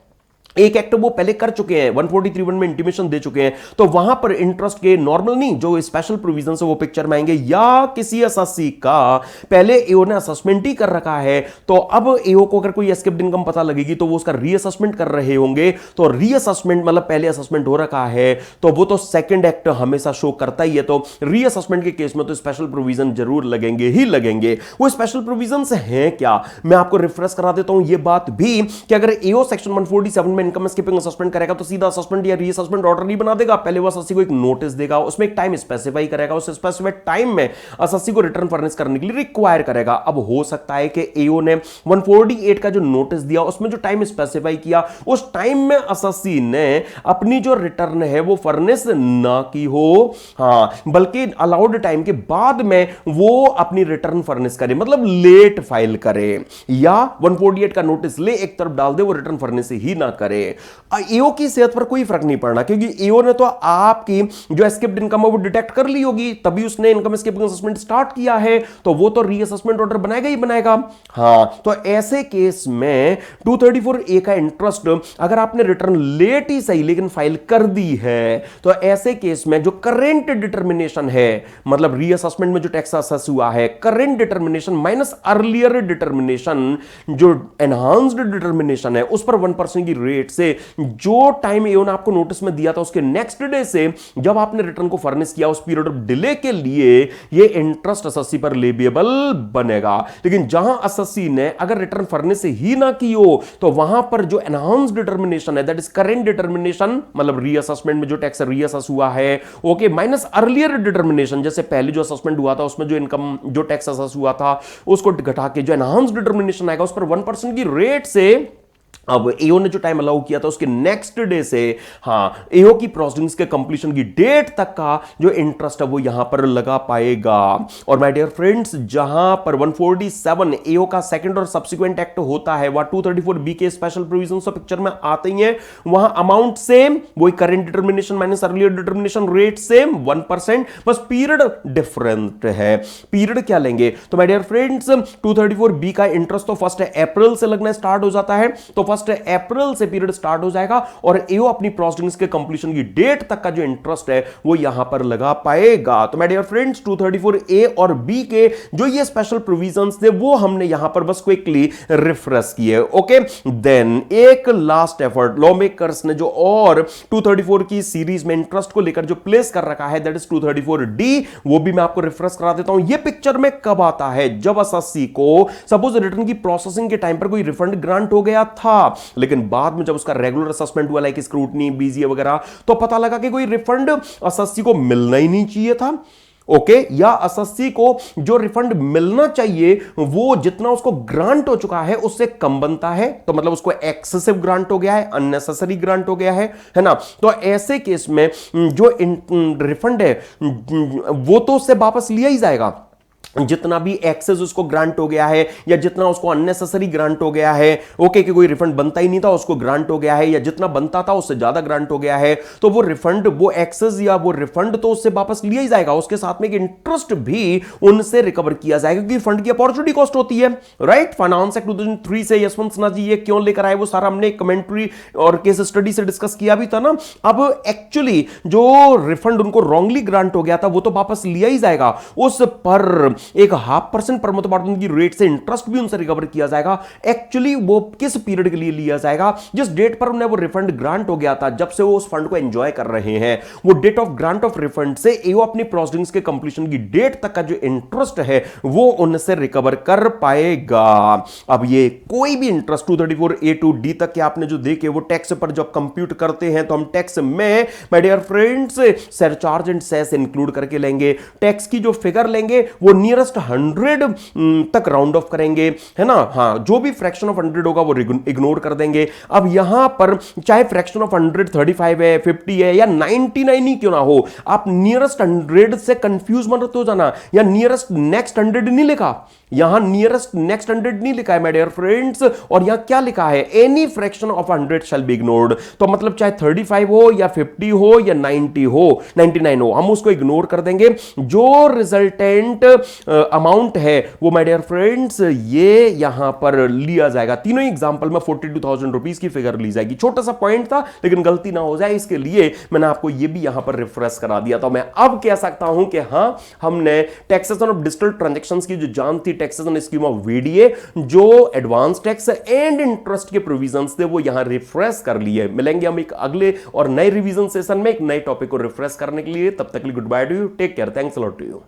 एक एक्ट वो पहले कर चुके हैं, 143(1) में इंटीमेशन दे चुके हैं, तो वहां पर इंटरेस्ट के नॉर्मल नहीं जो स्पेशल प्रोविजन है वो पिक्चर में आएंगे। या किसी एसएससी का पहले एओ ने असेसमेंट ही कर रखा है, तो अब एओ को अगर कोई एस्केप्ड इनकम पता लगेगी तो वो उसका रीअसेसमेंट कर रहे होंगे। तो रीअसेसमेंट मतलब पहले असेसमेंट हो रखा है तो वो तो सेकंड एक्ट हमेशा शो करता ही है। तो रीअसेसमेंट के केस में तो स्पेशल प्रोविजन जरूर लगेंगे ही लगेंगे। वो स्पेशल प्रोविजन हैं क्या, मैं आपको रिफ्रेश करा देता हूं ये बात भी कि अगर एओ सेक्शन 147 में इनकम स्किपिंग असेसमेंट करेगा तो सीधा असेसमेंट या रीअसेसमेंट ऑर्डर नहीं बना देगा, पहले वो एसएससी को एक नोटिस देगा, उसमें एक टाइम स्पेसिफाई करेगा, उस स्पेसिफाइड टाइम में एसएससी को रिटर्न फर्निश करने के लिए रिक्वायर करेगा। अब हो सकता है कि एओ ने 148 का जो नोटिस दिया उसमें जो टाइम स्पेसिफाई किया उस टाइम में एसएससी ने अपनी जो रिटर्न है वो फर्निश ना की हो, हां, बल्कि अलाउड टाइम के बाद में वो अपनी रिटर्न फर्निश करे, मतलब लेट फाइल करे, या 148 का नोटिस ले एक तरफ डाल दे, वो रिटर्न फर्निश ही ना करे। एओ की सेहत पर कोई फर्क नहीं पड़ना, क्योंकि एओ ने तो आपकी जो एस्केप्ड इनकम है वो डिटेक्ट कर ली होगी, तभी उसने इनकम एस्केपिंग असेसमेंट स्टार्ट किया है, तो वो तो रीअसेसमेंट ऑर्डर बनाएगा ही बनाएगा। हां, तो ऐसे केस में 234A का इंटरेस्ट अगर आपने रिटर्न लेट ही सही लेकिन फाइल कर दी है, तो ऐसे केस में जो करेंट डिटर्मिनेशन है, मतलब रीअसेसमेंट में जो टैक्स असेस हुआ है, current determination minus earlier determination, जो एनहांस्ड डिटर्मिनेशन है, उस पर 1% की रेट से जो टाइम एओ ने आपको नोटिस में दिया था उसके नेक्स्ट डे से जब आपने रिटर्न को फर्निश किया, उस पीरियड ऑफ डिले के लिए ये इंटरेस्ट एसएससी पर लेबिएबल बनेगा। लेकिन जहां एसएससी ने अगर रिटर्न फर्निश ही ना की हो, तो वहां पर जो एनहांस्ड डिटर्मिनेशन है, दैट इज करेंट डिटर्मिनेशन, मतलब रीअसेसमेंट में जो टैक्स रीअसेस हुआ है, ओके, माइनस अर्लियर डिटर्मिनेशन, जैसे पहले जो असेसमेंट हुआ था उसमें जो इनकम जो टैक्स असेस हुआ था उसको घटा के जो एनहांस्ड डिटर्मिनेशन आएगा उस पर 1% की रेट से अब एओ ने जो टाइम अलाउ किया था उसके नेक्स्ट डे से, हां, एओ की प्रोसीडिंग्स के कंप्लीशन की डेट तक का जो इंटरेस्ट है वो यहां पर लगा पाएगा। और माय डियर फ्रेंड्स, जहां पर 147 एओ का सेकंड और सब्सिक्वेंट एक्ट होता है, वहां 234B के स्पेशल प्रोविजंस तो पिक्चर में आते ही हैं, वहां अमाउंट सेम, वही current determination minus earlier determination, rate same 1%, बस पीरियड डिफरेंट है। पीरियड क्या लेंगे? तो माय डियर फ्रेंड्स, 234B का इंटरेस्ट तो 1 अप्रैल से लगना स्टार्ट हो जाता है, तो 1 अप्रैल से पीरियड स्टार्ट हो जाएगा और एओ अपनी प्रोसीडिंग्स के कंप्लीशन की डेट तक का जो इंटरेस्ट है वो यहां पर लगा पाएगा। तो माय डियर फ्रेंड्स, 234A और B के जो ये स्पेशल प्रोविजंस थे वो हमने यहां पर बस क्विकली रिफ्रेश किए। ओके, देन एक लास्ट एफर्ट लॉ मेकर्स ने जो और 234 की सीरीज में इंटरेस्ट को लेकर जो प्लेस कर रखा है, दैट इज 234D, वो भी मैं आपको रिफ्रेश करा देता हूं। ये पिक्चर में कब आता है? जब एसएससी को सपोज रिटर्न की प्रोसेसिंग के टाइम पर कोई रिफंड ग्रांट हो गया था, लेकिन बाद में जब उसका रेगुलर असेसमेंट हुआ, लाइक स्क्रूटनी, बीजीए वगैरह, तो पता लगा कि कोई रिफंड एसएससी को मिलना ही नहीं चाहिए था। ओके, या एसएससी को जो रिफंड मिलना चाहिए वो जितना उसको ग्रांट हो चुका है उससे कम बनता है, तो मतलब उसको एक्सेसिव ग्रांट हो गया है, अननेसेसरी ग्रांट हो गया है ना। तो ऐसे केस में जो रिफंड है वो तो उससे वापस लिया ही जाएगा, जितना भी एक्सेस उसको ग्रांट हो गया है या जितना उसको अननेसेसरी ग्रांट हो गया है, ओके, कि कोई रिफंड बनता ही नहीं था उसको ग्रांट हो गया है, या जितना बनता था उससे ज्यादा ग्रांट हो गया है, तो वो रिफंड, वो एक्सेस या वो रिफंड तो उससे वापस लिया ही जाएगा, उसके साथ में एक इंटरेस्ट भी उनसे रिकवर किया जाएगा, क्योंकि फंड की अपॉर्चुनिटी कॉस्ट होती है, राइट। फाइनेंस एक्ट 2003 से यशवंत सिन्हा जी ये क्यों लेकर आए वो सारा हमने कमेंट्री और केस स्टडी से डिस्कस किया भी था ना। अब एक्चुअली जो रिफंड उनको रॉन्गली ग्रांट हो गया था वो तो वापस लिया ही जाएगा, उस पर एक 0.5% पर मुतबादल की रेट से इंटरेस्ट भी उनसे रिकवर किया जाएगा। एक्चुअली वो किस पीरियड के लिए लिया जाएगा? जिस डेट पर उन्हें वो रिफंड ग्रांट हो गया था, जब से वो उस फंड को एंजॉय कर रहे हैं, वो date of grant of refund से एओ अपनी प्रोसीडिंग्स के कंप्लीशन की डेट तक का जो इंटरेस्ट है वो उनसे रिकवर कर पाएगा। अब ये कोई भी इंटरेस्ट 234A to D तक के आपने जो देखे वो टैक्स पर जब कंप्यूट करते हैं तो हम टैक्स में my dear friends surcharge and cess include करके लेंगे, टैक्स की जो फिगर लेंगे वो नियरेस्ट 100 तक राउंड ऑफ करेंगे, है ना। हाँ, जो भी फ्रैक्शन ऑफ 100 होगा वो इग्नोर कर देंगे। अब यहां पर चाहे फ्रैक्शन ऑफ 100 35 है, 50 है या 99 ही क्यों ना हो, आप नियरेस्ट 100 से कंफ्यूज मत हो जाना, या नियरेस्ट नेक्स्ट 100 नहीं लिखा, यहां नियरेस्ट नेक्स्ट 100 नहीं लिखा है माय डियर फ्रेंड्स, और यहां क्या लिखा है? Any fraction of 100 shall be ignored. तो मतलब चाहे 35 हो या 50 हो या 90 हो, 99 हो, हम उसको इग्नोर कर देंगे। जो रिजल्टेंट अमाउंट है वो माय डियर फ्रेंड्स ये यहां पर लिया जाएगा। तीनों ही एग्जांपल में 42,000 रुपीस की फिगर ली जाएगी। छोटा सा पॉइंट था लेकिन गलती ना हो जाए इसके लिए मैंने आपको ये भी यहां पर रिफ्रेश करा दिया। तो मैं अब कह सकता हूं कि हां, हमने टैक्सेशन ऑफ डिजिटल ट्रांजैक्शंस की जो जान थी, टैक्सेशन स्कीम ऑफ वीडीए, जो एडवांस टैक्स एंड इंटरेस्ट के प्रोविजंस थे वो यहां रिफ्रेश कर लिए। मिलेंगे हम एक अगले और नए रिवीजन सेशन में एक नए टॉपिक को रिफ्रेश करने के लिए। तब तक के लिए good bye to you, take care, thanks a lot to you.